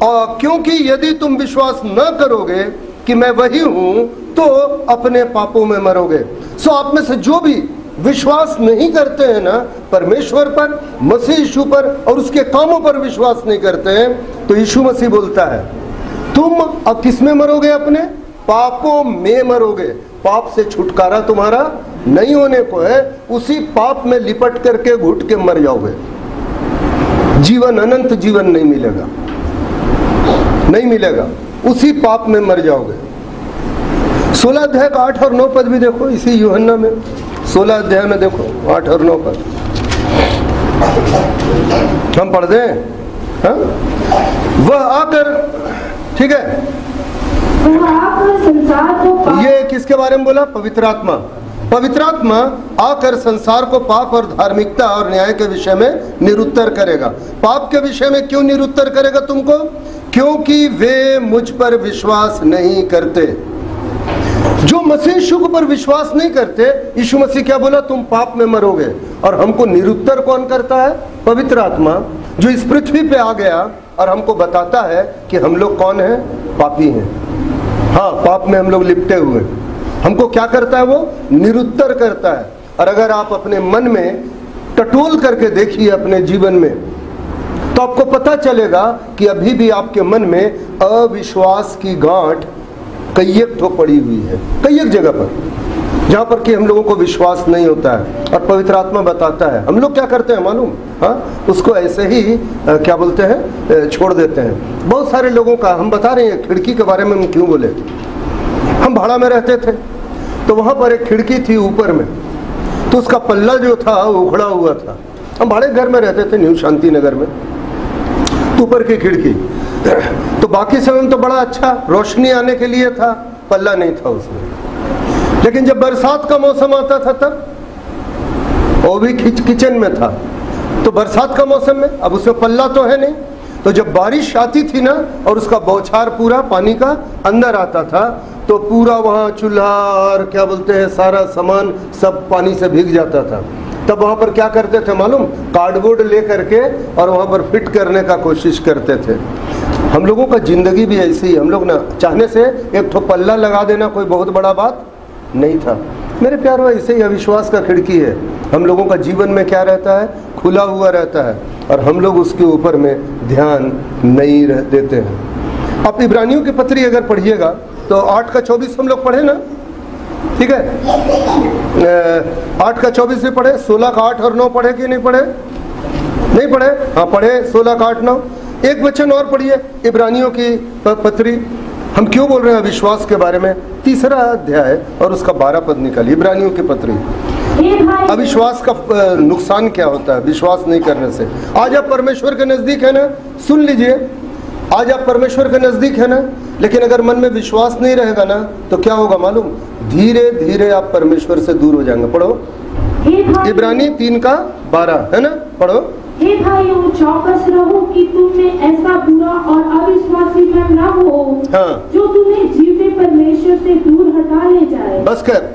और क्योंकि यदि तुम विश्वास न करोगे कि मैं वही हूं तो अपने पापों में मरोगे। सो आप में से जो भी विश्वास नहीं करते हैं ना परमेश्वर पर, मसीह यीशु पर और उसके कामों पर विश्वास नहीं करते हैं, तो यीशु मसीह बोलता है तुम अब किस में मरोगे? अपने पापों में मरोगे। पाप से छुटकारा तुम्हारा नहीं होने को है, उसी पाप में लिपट करके घुट के मर जाओगे। जीवन, अनंत जीवन नहीं मिलेगा, नहीं मिलेगा, उसी पाप में मर जाओगे। 16 अध्याय का 8 और 9 पद भी देखो, इसी यूहन्ना में 16 अध्याय में देखो 8 और 9 पद हम पढ़ दें। हाँ? वह आकर, ठीक है, ये किसके बारे में बोला? पवित्र आत्मा। पवित्र आत्मा आकर संसार को पाप और धार्मिकता और न्याय के विषय में निरुत्तर करेगा। पाप के विषय में क्यों निरुत्तर करेगा तुमको? क्योंकि वे मुझ पर विश्वास नहीं करते। जो मसीह यीशु पर विश्वास नहीं करते, यीशु मसीह क्या बोला? तुम पाप में मरोगे। और हमको निरुत्तर कौन करता है? पवित्र आत्मा, जो इस पृथ्वी पे आ गया और हमको बताता है कि हम लोग कौन हैं? पापी हैं। हाँ, पाप में हम लोग लिपटे हुए। हमको क्या करता है? वो निरुत्तर करता है। और अगर आप अपने मन में टटोल करके देखिए अपने जीवन में तो आपको पता चलेगा कि अभी भी आपके मन में अविश्वास की गांठ कई एक तो पड़ी हुई है, कई एक जगह पर, जहां पर कि हम लोगों को विश्वास नहीं होता है। और पवित्र आत्मा बताता है, हम लोग क्या करते हैं मालूम, हाँ, उसको ऐसे ही क्या बोलते हैं, छोड़ देते हैं। बहुत सारे लोगों का, हम बता रहे हैं खिड़की के बारे में हम क्यों बोले, हम भाड़ा में रहते थे तो वहां पर एक खिड़की थी ऊपर में, तो उसका पल्ला जो था वो उखड़ा हुआ था। हम भाड़े घर में रहते थे न्यू शांति नगर में, तो ऊपर की खिड़की, तो बाकी समय में तो बड़ा अच्छा रोशनी आने के लिए था, पल्ला नहीं था उसमें। लेकिन जब बरसात का मौसम आता था तब वो भी किचन में था, तो बरसात का मौसम में अब उसमें पल्ला तो है नहीं, तो जब बारिश आती थी ना और उसका बौछार पूरा पानी का अंदर आता था, तो पूरा वहाँ चूल्हा और क्या बोलते हैं सारा सामान सब पानी से भीग जाता था। तब वहाँ पर क्या करते थे मालूम, कार्डबोर्ड ले करके और वहाँ पर फिट करने का कोशिश करते थे। हम लोगों का जिंदगी भी ऐसी ही, हम लोग ना चाहने से एक ठो पल्ला लगा देना कोई बहुत बड़ा बात नहीं था। मेरे प्यारों, ऐसे ही अविश्वास का खिड़की है, हम लोगों का जीवन में क्या रहता है, खुला हुआ रहता है और हम लोग उसके ऊपर में ध्यान नहीं देते हैं। आप इब्रानियों की पत्री अगर पढ़िएगा तो 8 का 24 हम लोग पढ़े ना, ठीक है, 8 का 24 भी पढ़े, 16 का 8 और 9 पढ़े कि नहीं पढ़े, नहीं पढ़े, हाँ पढ़े 16 का 8 9। एक वचन और पढ़िए इब्रानियों की पत्री, हम क्यों बोल रहे हैं विश्वास के बारे में, 3रा अध्याय और उसका 12 पद निकालिए, इब्रानियों की पत्री। अविश्वास का नुकसान क्या होता है विश्वास नहीं करने से। आज आप परमेश्वर के नजदीक है ना, सुन लीजिए, आज आप परमेश्वर के नजदीक है ना, लेकिन अगर मन में विश्वास नहीं रहेगा ना तो क्या होगा मालूम, धीरे धीरे आप परमेश्वर से दूर हो जाएंगे। पढ़ो इब्रानी 3 का 12 है ना, पढ़ो। हे भाइयों, चौकस रहो कि तुम में ऐसा बुरा और अविश्वासी मन न हो, हाँ, जो तुम्हें जीवते परमेश्वर से दूर हटा ले जाए। बस कर,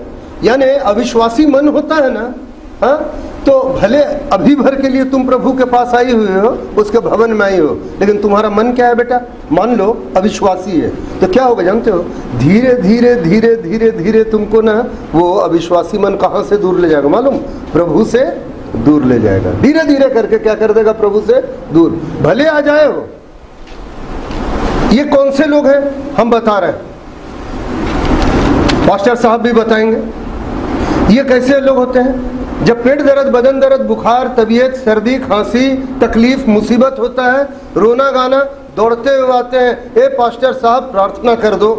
यानी अविश्वासी मन होता है ना, हाँ, तो भले अभी भर के लिए तुम प्रभु के पास आई हुई हो, उसके भवन में आई हो, लेकिन तुम्हारा मन क्या है बेटा, मान लो अविश्वासी है, तो क्या होगा जानते हो, धीरे धीरे धीरे धीरे धीरे तुमको ना वो अविश्वासी मन कहाँ से दूर ले जाएगा मालूम, प्रभु से दूर ले जाएगा। धीरे धीरे करके क्या कर देगा, प्रभु से दूर। भले आ जाए हो। ये कौन से लोग हैं हम बता रहे हैं, पास्टर साहब भी बताएंगे। ये कैसे लोग होते हैं, जब पेट दर्द, बदन दर्द, बुखार, तबीयत, सर्दी, खांसी, तकलीफ, मुसीबत होता है, रोना गाना, दौड़ते हुए आते हैं, ए पास्टर साहब प्रार्थना कर दो।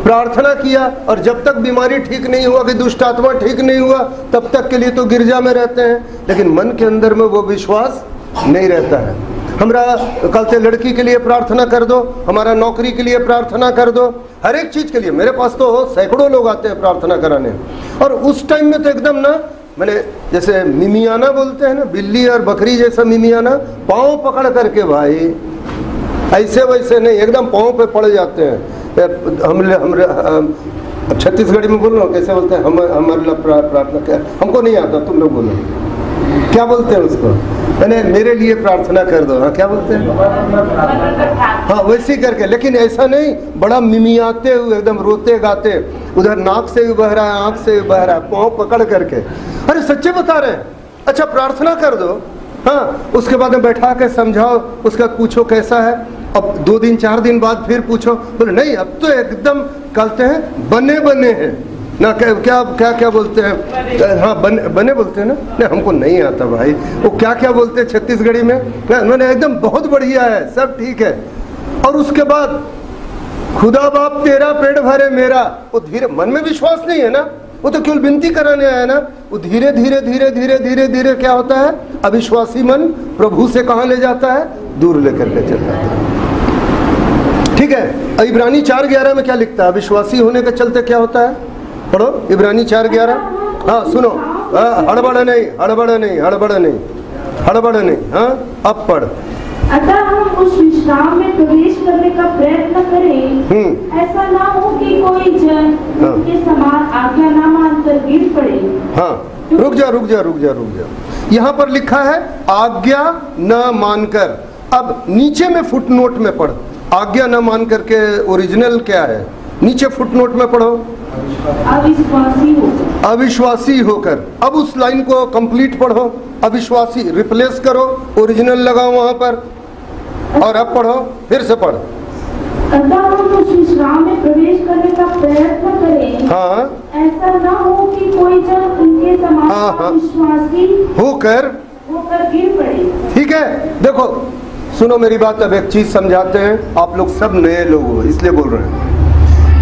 प्रार्थना किया और जब तक बीमारी ठीक नहीं हुआ, कि दुष्ट आत्मा ठीक नहीं हुआ, तब तक के लिए तो गिरजा में रहते हैं, लेकिन मन के अंदर में वो विश्वास नहीं रहता है। हमारा कल से लड़की के लिए प्रार्थना कर दो, हमारा नौकरी के लिए प्रार्थना कर दो, हर एक चीज के लिए। मेरे पास तो सैकड़ों लोग आते हैं प्रार्थना कराने, और उस टाइम में तो एकदम ना, मैंने जैसे मिमियाना बोलते हैं ना, बिल्ली और बकरी जैसा मिमियाना, पाँव पकड़ करके भाई, ऐसे वैसे नहीं, एकदम पाँव पे पड़ जाते हैं। हम छत्तीसगढ़ी में बोल रहा हूँ, कैसे बोलते हैं, हमारे प्रार्थना क्या, हमको नहीं आता, तुम लोग बोलो क्या बोलते हैं उसको, मैंने मेरे लिए प्रार्थना कर दो, हाँ क्या बोलते हैं, हाँ वैसे करके। लेकिन ऐसा नहीं बड़ा मिमियाते हुए एकदम रोते गाते, उधर नाक से भी बह रहा है, आंख से भी बह रहा है, पाँव पकड़ करके। अरे सच्चे बता रहे हैं, अच्छा प्रार्थना कर दो, हाँ, उसके बाद में बैठा के समझाओ, उसके बाद पूछो कैसा है, अब 2 दिन 4 दिन बाद फिर पूछो, बोले नहीं अब तो एकदम कहते हैं बने बने हैं ना, क्या क्या क्या बोलते हैं, हाँ बने बोलते हैं ना, नहीं हमको नहीं आता भाई, वो क्या क्या बोलते हैं छत्तीसगढ़ी में, मैंने एकदम बहुत बढ़िया है, सब ठीक है। और उसके बाद खुदा बाप तेरा पेट भरे मेरा, वो धीरे, मन में विश्वास नहीं है ना, वो तो केवल विनती कराने आया ना, वो धीरे धीरे धीरे धीरे धीरे धीरे क्या होता है, अविश्वासी मन प्रभु से कहाँ ले जाता है, दूर लेकर के चल जाता है। ठीक है, इब्रानी 4:11 में क्या लिखता है, अविश्वासी होने के चलते क्या होता है, पढ़ो इब्रानी 4:11, हाँ सुनो, हड़बड़ नहीं, हड़बड़ नहीं, हड़बड़ नहीं, हड़बड़ नहीं, हाँ अब पढ़। अतः हम उस विश्राम में प्रवेश करने का प्रयत्न करें, ऐसा ना हो कि कोई जन उनके समान आज्ञा न मानकर गिर पड़े। हाँ रुक जा रुक जा रुक जा रुक जा, यहाँ पर लिखा है आज्ञा न मानकर। अब नीचे में फुटनोट में पढ़, आज्ञा न मानकर के ओरिजिनल क्या है, नीचे फुटनोट में पढ़ो, अविश्वासी होकर। अब उस लाइन को कंप्लीट पढ़ो, अविश्वासी रिप्लेस करो, ओरिजिनल लगाओ वहां पर, और अब पढ़ो, फिर से पढ़। अतः हम उस विश्राम में प्रवेश करने का प्रयत्न करें। हाँ, ऐसा न हो कि कोई जन उनके समान विश्वासी होकर गिर पड़े। ठीक है, देखो सुनो मेरी बात। अब एक चीज समझाते हैं, आप लोग सब नए लोग हो इसलिए बोल रहे हैं।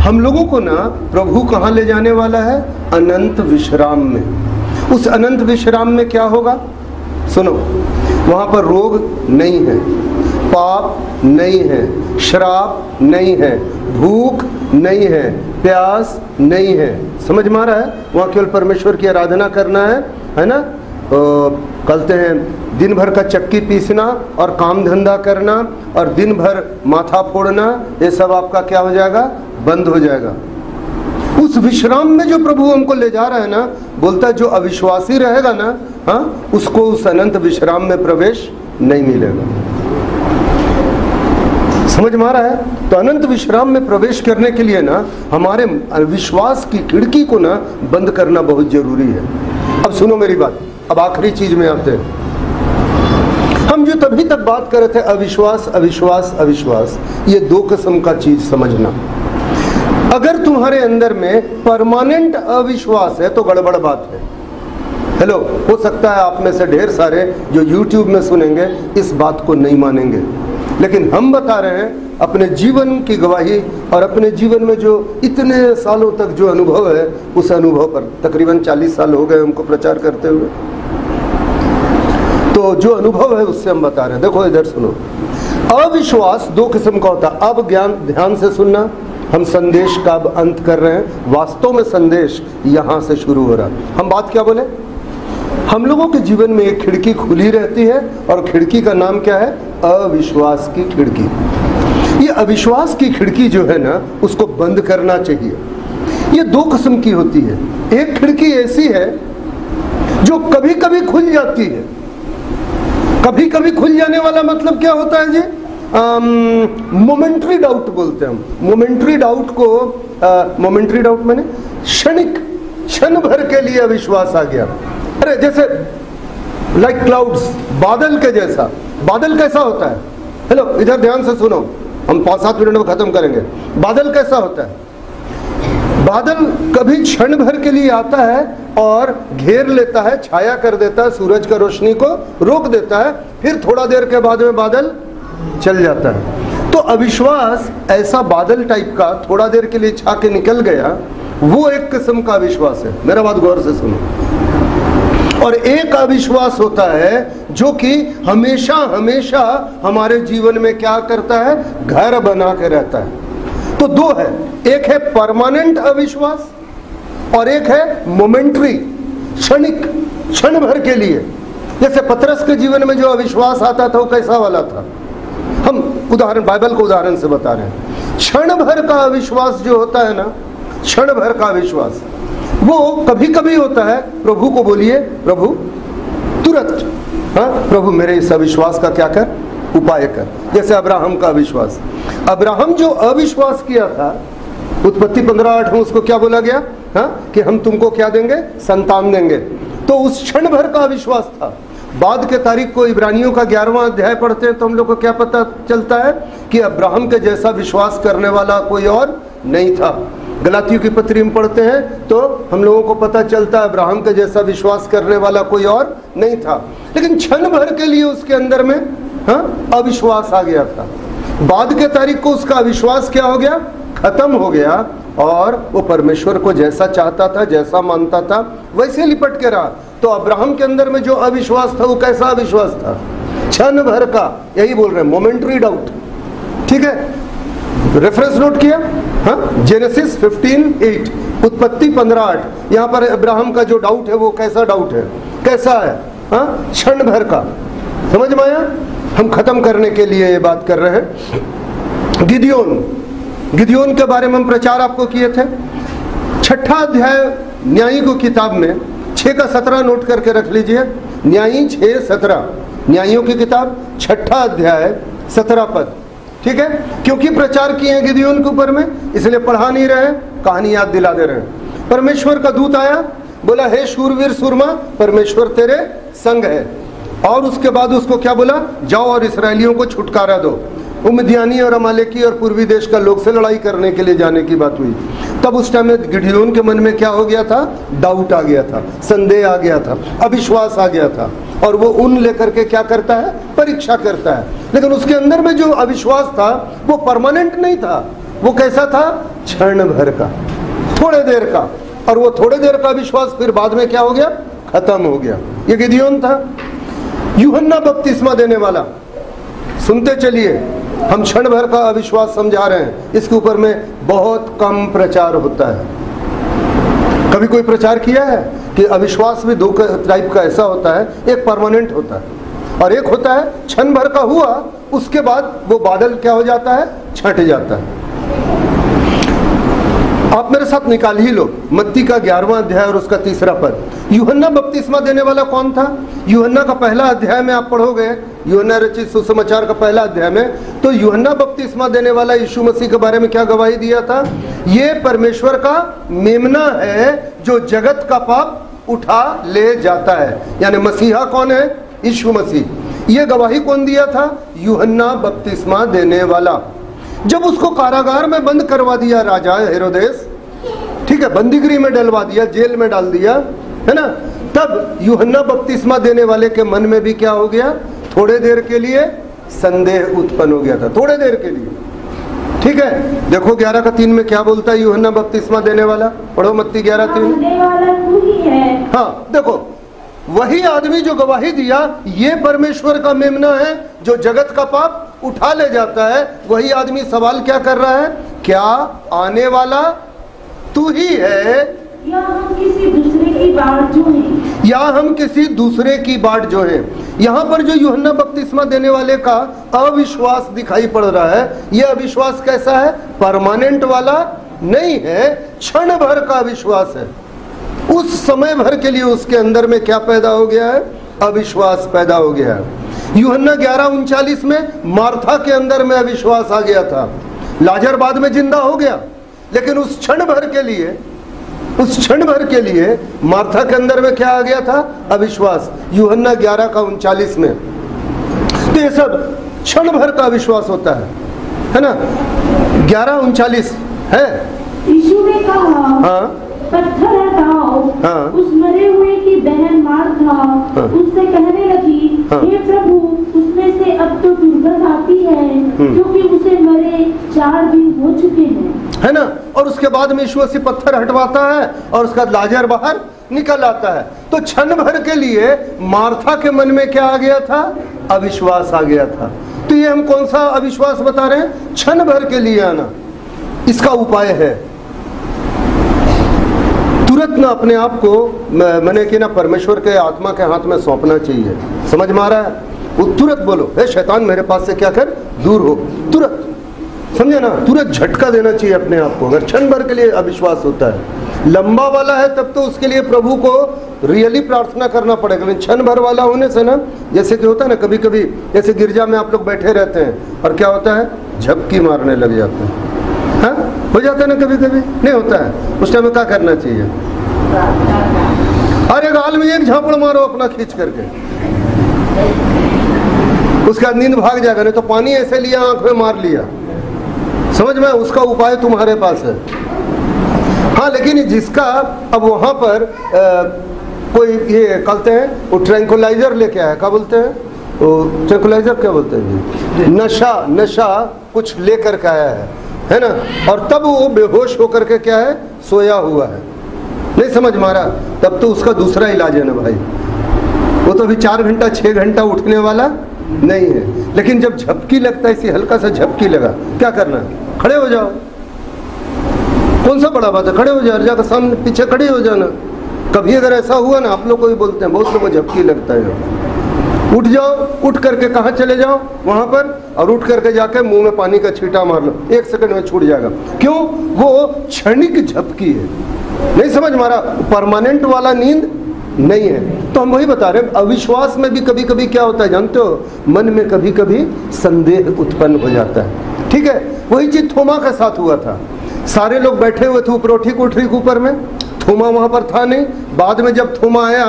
हम लोगों को ना प्रभु कहाँ ले जाने वाला है? अनंत विश्राम में। उस अनंत विश्राम में क्या होगा? सुनो, वहां पर रोग नहीं है, पाप नहीं है, श्राप नहीं है, भूख नहीं है, प्यास नहीं है। समझ में आ रहा है? वहां केवल परमेश्वर की आराधना करना है ना? कहते हैं दिन भर का चक्की पीसना और काम धंधा करना और दिन भर माथा फोड़ना, ये सब आपका क्या हो जाएगा? बंद हो जाएगा। उस विश्राम में जो प्रभु हमको ले जा रहा है ना, बोलता है जो अविश्वासी रहेगा ना, हाँ, उसको उस अनंत विश्राम में प्रवेश नहीं मिलेगा। समझ में आ रहा है? तो अनंत विश्राम में प्रवेश करने के लिए ना हमारे विश्वास की खिड़की को ना बंद करना बहुत जरूरी है। अब सुनो मेरी बात, अब आखिरी चीज में आते हैं। हम जो तभी तक बात कर रहे थे अविश्वास अविश्वास अविश्वास, ये दो किस्म का चीज समझना। अगर तुम्हारे अंदर में परमानेंट अविश्वास है तो गड़बड़ बात है। हेलो, हो सकता है आप में से ढेर सारे जो YouTube में सुनेंगे इस बात को नहीं मानेंगे, लेकिन हम बता रहे हैं अपने जीवन की गवाही और अपने जीवन में जो इतने सालों तक जो अनुभव है, उस अनुभव पर तकरीबन 40 साल हो गए हमको प्रचार करते हुए, तो जो अनुभव है उससे हम बता रहे हैं। देखो इधर सुनो, अविश्वास दो किस्म का होता है। अब ज्ञान ध्यान से सुनना, हम संदेश का अब अंत कर रहे हैं। वास्तव में संदेश यहां से शुरू हो रहा है। हम बात क्या बोले? हम लोगों के जीवन में एक खिड़की खुली रहती है और खिड़की का नाम क्या है? अविश्वास की खिड़की। ये अविश्वास की खिड़की जो है ना, उसको बंद करना चाहिए। ये दो किस्म की होती है। एक खिड़की ऐसी है जो कभी कभी खुल जाती है। कभी कभी खुल जाने वाला मतलब क्या होता है जी? मोमेंट्री डाउट बोलते हैं हम। मोमेंट्री डाउट को मोमेंट्री डाउट मैंने क्षणिक, क्षण भर के लिए अविश्वास आ गया। अरे जैसे लाइक क्लाउड्स, बादल के जैसा। बादल कैसा होता है? हेलो इधर ध्यान से सुनो, हम 5-7 मिनट में खत्म करेंगे। बादल कैसा होता है? बादल कभी क्षण भर के लिए आता है और घेर लेता है, छाया कर देता है, सूरज का रोशनी को रोक देता है, फिर थोड़ा देर के बाद में बादल चल जाता है। तो अविश्वास ऐसा बादल टाइप का थोड़ा देर के लिए छा के निकल गया, वो एक किस्म का अविश्वास है। मेरा बात गौर से सुनो। और एक अविश्वास होता है जो कि हमेशा हमेशा हमारे जीवन में क्या करता है? घर बना के रहता है। तो दो है, एक है परमानेंट अविश्वास और एक है मोमेंट्री, क्षणिक, क्षण भर के लिए। जैसे पतरस के जीवन में जो अविश्वास आता था वो कैसा वाला था? हम उदाहरण, बाइबल को उदाहरण से बता रहे हैं। क्षण भर का अविश्वास जो होता है ना, क्षण भर का अविश्वास, वो कभी कभी होता है। प्रभु को बोलिए, प्रभु तुरंत, हाँ प्रभु मेरे इस अविश्वास का क्या कर? उपाय कर। जैसे अब्राहम का अविश्वास। अब्राहम जो अविश्वास किया था, उत्पत्ति 15:8 में उसको क्या बोला गया? हाँ, कि हम तुमको क्या देंगे? संतान देंगे। तो उस क्षण भर का अविश्वास था। बाद के तारीख को इब्रानियों का 11वां अध्याय पढ़ते हैं तो हम लोग को क्या पता चलता है कि अब्राहम के जैसा विश्वास करने वाला कोई और नहीं था। गलातियों की पत्री में पढ़ते हैं तो हम लोगों को पता चलता है अब्राहम के जैसा विश्वास करने वाला कोई और नहीं था। लेकिन क्षण भर के लिए उसके अंदर में अविश्वास आ गया था। बाद के तारीख को उसका अविश्वास क्या हो गया? खत्म हो गया और वो परमेश्वर को जैसा चाहता था, जैसा मानता था, वैसे लिपट के रहा। तो अब्राहम के अंदर में जो अविश्वास था वो कैसा अविश्वास था? क्षण भर का। यही बोल रहे हैं, मोमेंट्री डाउट। ठीक है, रेफरेंस नोट किया? हाँ, जेनेसिस 15:8, उत्पत्ति 15:8। यहाँ पर अब्राहम का जो डाउट है वो कैसा डाउट है? कैसा है? हाँ, क्षण भर का। समझ में आया? हम खत्म करने के लिए ये बात कर रहे हैं। गिदियोन के बारे में हम प्रचार आपको किए थे। 6ठा अध्याय न्यायियों की किताब में 6 का 17 नोट करके रख लीजिए। न्यायी 6:17, न्यायियों की किताब 6ठा अध्याय 17 पद। ठीक है, क्योंकि प्रचार किए हैं गिदियोन के ऊपर में, इसलिए पढ़ा नहीं रहे, कहानी याद दिला दे रहे हैं। परमेश्वर का दूत आया, बोला हे शूरवीर सूरमा, परमेश्वर तेरे संग है। और उसके बाद उसको क्या बोला, जाओ और इसराइलियों को छुटकारा दो। मिद्यानी और अमालेकी और पूर्वी देश का लोग से लड़ाई करने के लिए जाने की बात हुई। तब उस टाइम में गिडियोन के मन में क्या हो गया था, डाउट आ गया था, संदेह आ गया था, अविश्वास आ गया था, और वो उन लेकर के क्या करता है, परीक्षा करता है। लेकिन उसके अंदर में जो अविश्वास था वो परमानेंट नहीं था, वो कैसा था, क्षण भर का, थोड़े देर का। और वो थोड़े देर का विश्वास फिर बाद में क्या हो गया, खत्म हो गया। ये गिदियोन था। यूहन्ना बपतिस्मा देने वाला, सुनते चलिए, हम क्षण भर का अविश्वास समझा रहे हैं, इसके ऊपर में बहुत कम प्रचार होता है। कभी कोई प्रचार किया है कि अविश्वास भी दो टाइप का ऐसा होता है, एक परमानेंट होता है और एक होता है क्षण भर का हुआ, उसके बाद वो बादल क्या हो जाता है, छट जाता है। आप मेरे साथ निकाल ही लो मत्ती का 11वां अध्याय और उसका 3रा पद। यूहन्ना बपतिस्मा देने वाला कौन था? यूहन्ना का पहला अध्याय में आप पढ़ोगे, यूहन्ना रचित सुसमाचार का पहला अध्याय में, तो यूहन्ना बपतिस्मा देने वाला यीशु मसीह के बारे में क्या गवाही दिया था, ये परमेश्वर का मेमना है जो जगत का पाप उठा ले जाता है। यानी मसीहा कौन है, यीशु मसीह। ये गवाही कौन दिया था, यूहन्ना बपतिस्मा देने वाला। जब उसको कारागार में बंद करवा दिया राजा हेरोदेस, ठीक है, बंदीगृह में डलवा दिया, जेल में डाल दिया, है ना, तब यूहन्ना बपतिस्मा देने वाले के मन में भी क्या हो गया, थोड़े देर के लिए संदेह उत्पन्न हो गया था, थोड़े देर के लिए। ठीक है, देखो 11:3 में क्या बोलता है यूहन्ना बपतिस्मा देने वाला, पढ़ो मत्ती 11:3। हाँ, देखो वही आदमी जो गवाही दिया ये परमेश्वर का मेमना है जो जगत का पाप उठा ले जाता है, वही आदमी सवाल क्या कर रहा है, क्या आने वाला तू ही है या हम किसी दूसरे की बाट जो है, या हम किसी दूसरे की बाट जो है। यहाँ पर जो यूहन्ना बपतिस्मा देने वाले का अविश्वास दिखाई पड़ रहा है, यह अविश्वास कैसा है, परमानेंट वाला नहीं है, क्षण भर का विश्वास है। उस समय भर के लिए उसके अंदर में क्या पैदा हो गया है, अविश्वास पैदा हो गया है। यूहन्ना 11:39 में मार्था के अंदर में अविश्वास आ गया था। लाजर बाद में जिंदा हो गया, लेकिन उस क्षण भर के लिए मार्था के अंदर में क्या आ गया था, अविश्वास। यूहन्ना 11:39 में तो ये सब क्षण भर का विश्वास होता है ना। 11:39 है। यीशु ने कहा, हाँ, पत्थर हटाओ। हाँ। उस मरे हुए की बहन मार्था हाँ। उससे कहने लगी, हाँ। हे प्रभु, उसमें से अब तो दुर्गंध आती है, क्योंकि उसे मरे 4 दिन हो चुके हैं, है ना। और उसके बाद में यीशु मसीह पत्थर हटवाता है और उसका लाजर बाहर निकल आता है। तो क्षण भर के लिए मार्था के मन में क्या आ गया था, अविश्वास आ गया था। तो ये हम कौन सा अविश्वास बता रहे हैं, क्षण भर के लिए आना। इसका उपाय है तुरंत ना अपने आप को मैंने कि ना परमेश्वर के आत्मा के हाथ में सौंपना चाहिए। समझ में आ रहा है, वो तुरंत बोलो, हे शैतान मेरे पास से क्या कर, दूर हो, तुरंत, समझे ना, तुरंत झटका देना चाहिए अपने आप को। अगर क्षण भर के लिए अविश्वास होता है, लंबा वाला है तब तो उसके लिए प्रभु को रियली प्रार्थना करना पड़ेगा। लेकिन क्षण भर वाला होने से ना, जैसे कि होता है ना, कभी कभी जैसे गिरजा में आप लोग बैठे रहते हैं और क्या होता है, झपकी मारने लग जाते हैं, हाँ, हो जाता है ना, कभी कभी नहीं होता है। उस टाइम में क्या करना चाहिए, अरे गाल में एक झापड़ मारो अपना खींच करके, उसका नींद भाग जाएगा। नहीं तो पानी ऐसे लिया, आंख में मार लिया, समझ में, उसका उपाय तुम्हारे पास है। हाँ, लेकिन जिसका अब वहां पर कोई ये कहते हैं वो ट्रैंकुलाइजर लेके आया, क्या बोलते हैं वो, ट्रैंकुलाइजर क्या बोलते हैं, नशा कुछ लेकर के आया है ना, और तब वो बेहोश होकर के क्या है, सोया हुआ है, नहीं समझ मारा, तब तो उसका दूसरा इलाज है ना भाई। वो तो अभी 4 घंटा 6 घंटा उठने वाला नहीं है। लेकिन जब झपकी लगता है, इसी हल्का सा झपकी लगा, क्या करना है, खड़े हो जाओ। कौन सा बड़ा बात है, खड़े हो जाओ, जाकर सामने पीछे खड़े हो जाना। कभी अगर ऐसा हुआ ना, आप लोग को भी बोलते हैं, बहुत लोगों को झपकी लगता है, उठ जाओ, उठ करके कहाँ चले जाओ, वहां पर, और उठ करके जाके मुंह में पानी का छींटा मार लो, 1 सेकंड में छूट जाएगा। क्यों, वो क्षणिक झपकी है, नहीं समझ मारा, परमानेंट वाला नींद नहीं है। तो हम वही बता रहे हैं, अविश्वास में भी कभी कभी क्या होता है जानते हो, मन में कभी कभी संदेह उत्पन्न हो जाता है। ठीक है, वही चीज थोमा के साथ हुआ था। सारे लोग बैठे हुए थे ऊपर, कोठरी के ऊपर में, थोमा वहां पर था नहीं। बाद में जब थोमा आया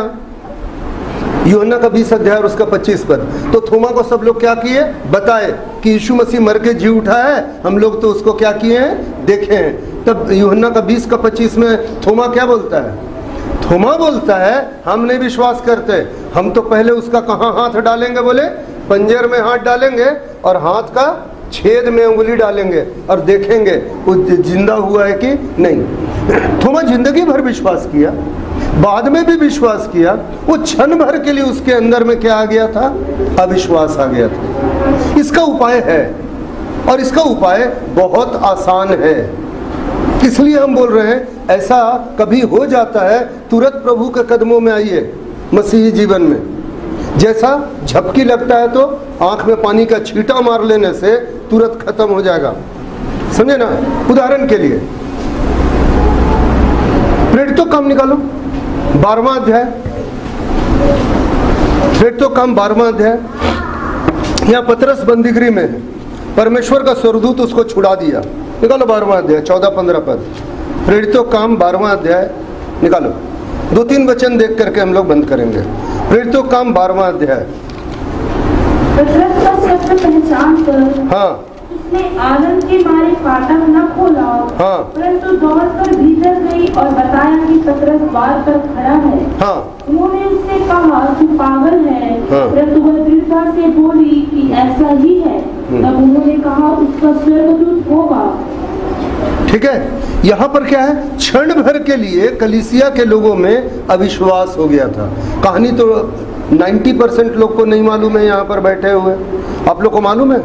यूहन्ना का 20 अध्याय और उसका 25 पद। तो थोमा को सब लोग क्या किए, बताए कि यीशु मसीह मर के जी उठा है, हम लोग तो उसको क्या किए हैं, देखे हैं। तब यूहन्ना का 20 का 25 में थोमा क्या बोलता है, थोमा बोलता है हम नहीं विश्वास करते, हम तो पहले उसका कहाँ हाथ डालेंगे, बोले पंजर में हाथ डालेंगे और हाथ का छेद में उंगली डालेंगे और देखेंगे वो जिंदा हुआ है कि नहीं। थोमा जिंदगी भर विश्वास किया, बाद में भी विश्वास किया, वो क्षण भर के लिए उसके अंदर में क्या आ गया था, अविश्वास आ गया था। इसका उपाय है और इसका उपाय बहुत आसान है, इसलिए हम बोल रहे हैं ऐसा कभी हो जाता है तुरंत प्रभु के कदमों में आइए मसीही जीवन में। जैसा झपकी लगता है तो आंख में पानी का छींटा मार लेने से तुरंत खत्म हो जाएगा, समझे ना। उदाहरण के लिए प्रेरितों काम निकालो 12वां अध्याय, प्रेरितों काम 12वां अध्याय। यहाँ पतरस बंदीगृह में है, परमेश्वर का स्वर्गदूत उसको छुड़ा दिया। निकालो 12वां अध्याय 14-15 पद, प्रेरितों काम 12वां अध्याय निकालो। 2-3 वचन देख करके हम लोग बंद करेंगे। प्रेरितों काम 12वां अध्याय। पतरस का शब्द पहचान कर हाँ उसने आनंद के मारे फाटक न खोला, हाँ परंतु दौड़कर भीतर गई और बताया कि पतरस द्वार पर खड़ा है। हाँ उन्होंने उससे कहा तू पागल है, हाँ। परंतु वह दृढ़ता से बोली कि ऐसा ही है। तब उन्होंने कहा उसका स्वर्गदूत होगा। ठीक है, यहाँ पर क्या है, क्षण भर के लिए कलीसिया के लोगों में अविश्वास हो गया था। कहानी तो 90% लोग को नहीं मालूम है, यहाँ पर बैठे हुए आप लोग को मालूम है।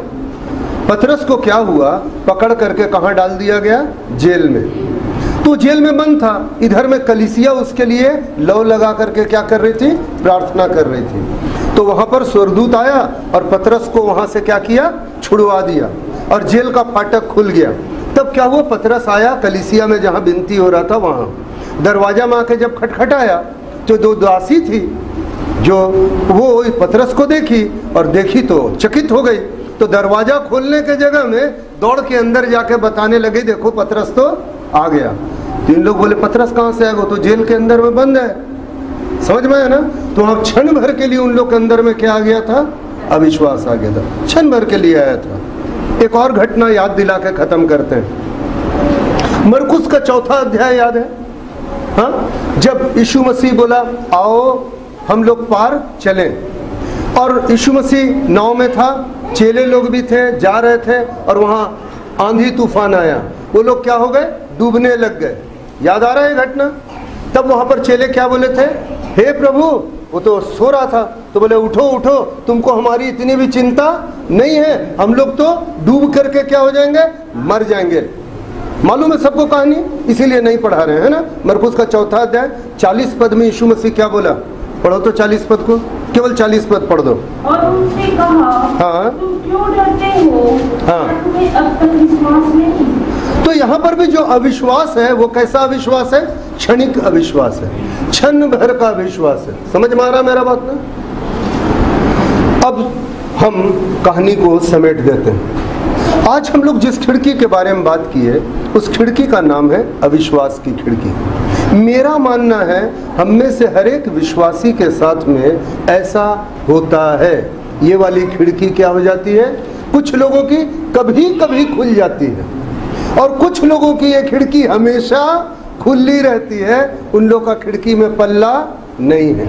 पतरस को क्या हुआ, पकड़ करके कहाँ डाल दिया गया, जेल में। तो जेल में बंद था, इधर में कलीसिया उसके लिए लौ लगा करके क्या कर रही थी, प्रार्थना कर रही थी। तो वहां पर स्वर्गदूत आया और पतरस को वहां से क्या किया, छुड़वा दिया और जेल का फाटक खुल गया। तब क्या हुआ, पतरस आया कलीसिया में जहां विनती हो रहा था, वहां दरवाजा में आके जब खटखटाया तो 2 दासी थी जो वो पतरस को देखी और देखी तो चकित हो गई। तो दरवाजा खोलने के जगह में दौड़ के अंदर जाके बताने लगे देखो पतरस तो आ गया। तो इन लोग बोले पतरस कहाँ से आएगा, तो जेल के अंदर में बंद है, समझ में है ना। तो अब क्षण भर के लिए उन लोग के अंदर में क्या आ गया था, अविश्वास आ गया था, क्षण भर के लिए आया था। एक और घटना याद दिला के खत्म करते हैं। मरकुस का 4था अध्याय याद है, हाँ, जब यीशु मसीह बोला आओ हम लोग पार चलें, और यीशु मसीह नाव में था, चेले लोग भी थे, जा रहे थे और वहां आंधी तूफान आया, वो लोग क्या हो गए, डूबने लग गए। याद आ रहा है घटना। तब वहां पर चेले क्या बोले थे, हे प्रभु, वो तो सो रहा था, तो बोले उठो उठो, तुमको हमारी इतनी भी चिंता नहीं है, हम लोग तो डूब करके क्या हो जाएंगे, मर जाएंगे। मालूम है सबको कहानी, इसीलिए नहीं पढ़ा रहे हैं ना। मरकुस का 4था अध्याय 40 पद में यीशु मसीह क्या बोला, पढ़ो तो 40 पद को, केवल 40 पद पढ़ दो। और उनसे कहा, हाँ, तुम क्यों डरते हो, हाँ, तुम्हें अब तक विश्वास नहीं। तो यहाँ पर भी जो अविश्वास है वो कैसा अविश्वास है, क्षणिक अविश्वास है, क्षण भर का अविश्वास है। समझ में आ रहा मेरा बात ना। अब हम कहानी को समेट देते हैं। आज हम लोग जिस खिड़की के बारे में बात की है, उस खिड़की का नाम है अविश्वास की खिड़की। मेरा मानना है हम में से हर एक विश्वासी के साथ में ऐसा होता है। ये वाली खिड़की क्या हो जाती है, कुछ लोगों की कभी कभी खुल जाती है और कुछ लोगों की ये खिड़की हमेशा खुली रहती है, उन लोगों का खिड़की में पल्ला नहीं है।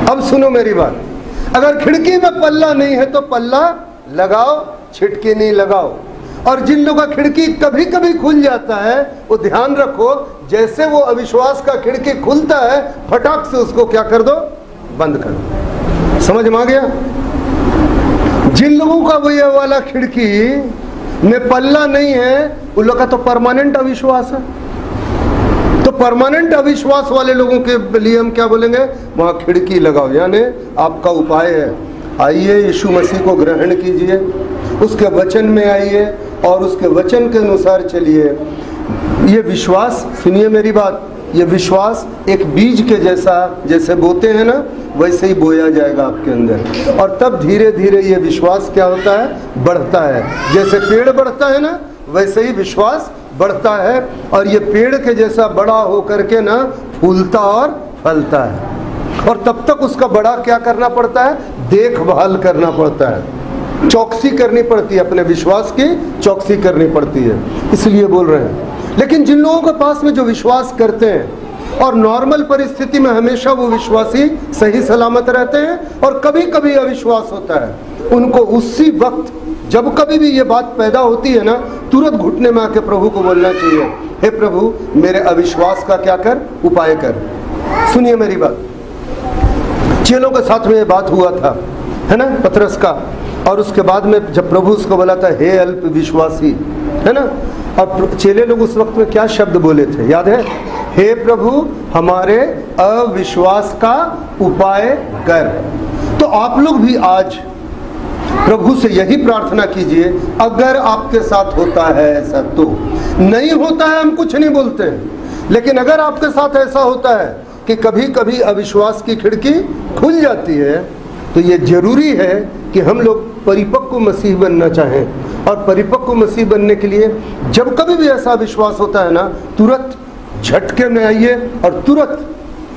अब सुनो मेरी बात, अगर खिड़की में पल्ला नहीं है तो पल्ला लगाओ, छिटकी नहीं लगाओ। और जिन लोगों का खिड़की कभी कभी खुल जाता है, वो ध्यान रखो, जैसे वो अविश्वास का खिड़की खुलता है, फटाक से उसको क्या कर दो, बंद कर दो। समझ में आ गया। जिन लोगों का वो ये वाला खिड़की में पल्ला नहीं है, उन लोगों का तो परमानेंट अविश्वास है। तो परमानेंट अविश्वास वाले लोगों के लिए हम क्या बोलेंगे, वहां खिड़की लगाओ। यानी आपका उपाय है, आइए यीशु मसीह को ग्रहण कीजिए, उसके वचन में आइए और उसके वचन के अनुसार चलिए। ये विश्वास, सुनिए मेरी बात, ये विश्वास एक बीज के जैसा, जैसे बोते हैं ना, वैसे ही बोया जाएगा आपके अंदर, और तब धीरे धीरे ये विश्वास क्या होता है, बढ़ता है। जैसे पेड़ बढ़ता है ना, वैसे ही विश्वास बढ़ता है, और ये पेड़ के जैसा बड़ा हो करके ना फूलता और फलता है। और तब तक उसका बड़ा क्या करना पड़ता है, देखभाल करना पड़ता है, चौकसी करनी पड़ती है, अपने विश्वास की चौकसी करनी पड़ती है। इसलिए बोल रहे हैं। लेकिन जिन लोगों के पास में जो विश्वास करते हैं और नॉर्मल परिस्थिति में हमेशा वो विश्वासी सही सलामत रहते हैं और कभी कभी अविश्वास होता है, उनको उसी वक्त जब कभी भी ये बात पैदा होती है ना, तुरंत घुटने में आके प्रभु को बोलना चाहिए, हे प्रभु मेरे अविश्वास का क्या कर, उपाय कर। सुनिए मेरी बात, चेलों के साथ में ये बात हुआ था, है ना, पतरस का, और उसके बाद में जब प्रभु उसको बोला था हे अल्प विश्वासी, है ना, और चेले लोग उस वक्त में क्या शब्द बोले थे याद है, हे प्रभु हमारे अविश्वास का उपाय कर। तो आप लोग भी आज प्रभु से यही प्रार्थना कीजिए, अगर आपके साथ होता है ऐसा, तो नहीं होता है हम कुछ नहीं बोलते हैं, लेकिन अगर आपके साथ ऐसा होता है कि कभी कभी अविश्वास की खिड़की खुल जाती है, तो ये जरूरी है कि हम लोग परिपक्व मसीह बनना चाहें। और परिपक्व मसीह बनने के लिए जब कभी भी ऐसा विश्वास होता है ना, तुरंत झटके में आइए और तुरंत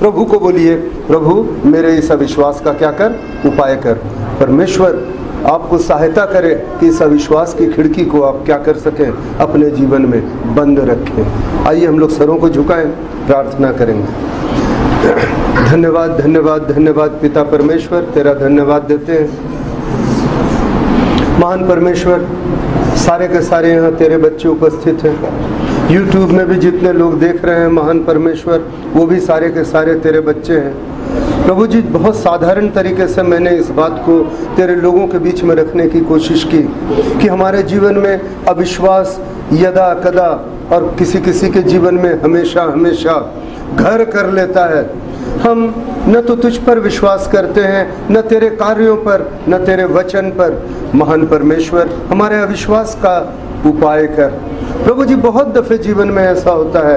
प्रभु को बोलिए, प्रभु मेरे इस अविश्वास का क्या कर, उपाय कर। परमेश्वर आपको सहायता करे कि इस अविश्वास की खिड़की को आप क्या कर सकें, अपने जीवन में बंद रखें। आइए हम लोग सरों को झुकाएं, प्रार्थना करेंगे। धन्यवाद धन्यवाद धन्यवाद पिता परमेश्वर, तेरा धन्यवाद देते हैं। महान परमेश्वर, सारे के सारे यहाँ तेरे बच्चे उपस्थित हैं, यूट्यूब में भी जितने लोग देख रहे हैं महान परमेश्वर, वो भी सारे के सारे तेरे बच्चे हैं। प्रभु जी, बहुत साधारण तरीके से मैंने इस बात को तेरे लोगों के बीच में रखने की कोशिश की कि हमारे जीवन में अविश्वास यदा कदा और किसी किसी के जीवन में हमेशा हमेशा घर कर लेता है। हम न तो तुझ पर विश्वास करते हैं, न तेरे कार्यों पर, न तेरे वचन पर। महान परमेश्वर, हमारे अविश्वास का उपाय कर। प्रभु जी, बहुत दफे जीवन में ऐसा होता है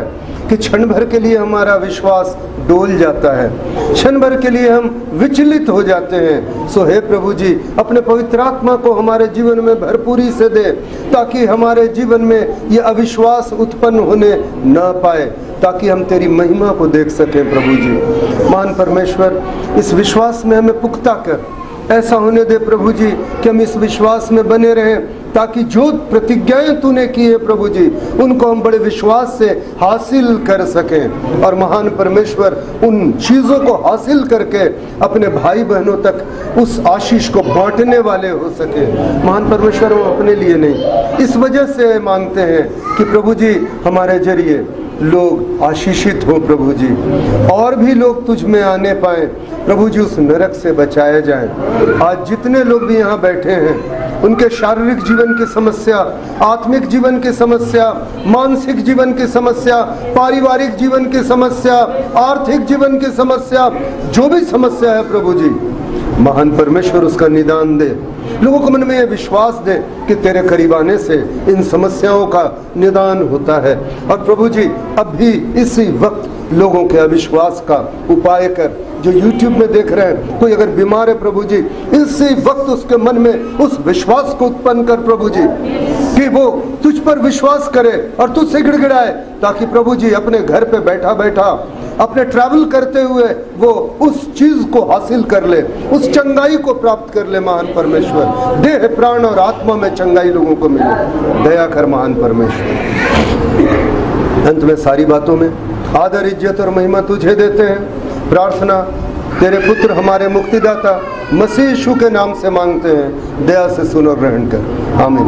कि क्षण भर के लिए हमारा विश्वास डोल जाता है, क्षण भर के लिए हम विचलित हो जाते हैं। सो हे प्रभु जी, अपने पवित्र आत्मा को हमारे जीवन में भरपूरी से दे, ताकि हमारे जीवन में ये अविश्वास उत्पन्न होने न पाए, ताकि हम तेरी महिमा को देख सकें। प्रभु जी, महान परमेश्वर, इस विश्वास में हमें पुख्ता कर, ऐसा होने दे प्रभु जी कि हम इस विश्वास में बने रहें, ताकि जो प्रतिज्ञाएं तूने की है प्रभु जी, उनको हम बड़े विश्वास से हासिल कर सकें। और महान परमेश्वर, उन चीज़ों को हासिल करके अपने भाई बहनों तक उस आशीष को बांटने वाले हो सके। महान परमेश्वर, हम अपने लिए नहीं, इस वजह से मांगते हैं कि प्रभु जी हमारे जरिए लोग आशीषित हो प्रभु जी, और भी लोग तुझ में आने पाए प्रभु जी, उस नरक से बचाए जाएं। आज जितने लोग भी यहाँ बैठे हैं, उनके शारीरिक जीवन की समस्या, आत्मिक जीवन की समस्या, मानसिक जीवन की समस्या, पारिवारिक जीवन की समस्या, आर्थिक जीवन की समस्या, जो भी समस्या है प्रभु जी, महान परमेश्वर उसका निदान दे। लोगों को मन में यह विश्वास दे कि तेरे करीब आने से इन समस्याओं का निदान होता है। और प्रभु जी, अब भी इसी वक्त लोगों के अविश्वास का उपाय कर। जो YouTube में देख रहे हैं, कोई अगर बीमार है प्रभु जी, इसी वक्त उसके मन में उस विश्वास को उत्पन्न कर प्रभु जी, कि वो तुझ पर विश्वास करे और तुझसे गिड़गिड़ाए, ताकि प्रभु जी अपने घर पे बैठा बैठा, अपने ट्रैवल करते हुए वो उस चीज को हासिल कर ले, उस चंगाई को प्राप्त कर ले। महान परमेश्वर, देह प्राण और आत्मा में चंगाई लोगों को मिले, दया कर महान परमेश्वर। अंत में सारी बातों में आदर, इज्जत और महिमा तुझे देते हैं। प्रार्थना तेरे पुत्र हमारे मुक्तिदाता मसीह यीशु के नाम से मांगते हैं, दया से सुन और ग्रहण कर, आमीन।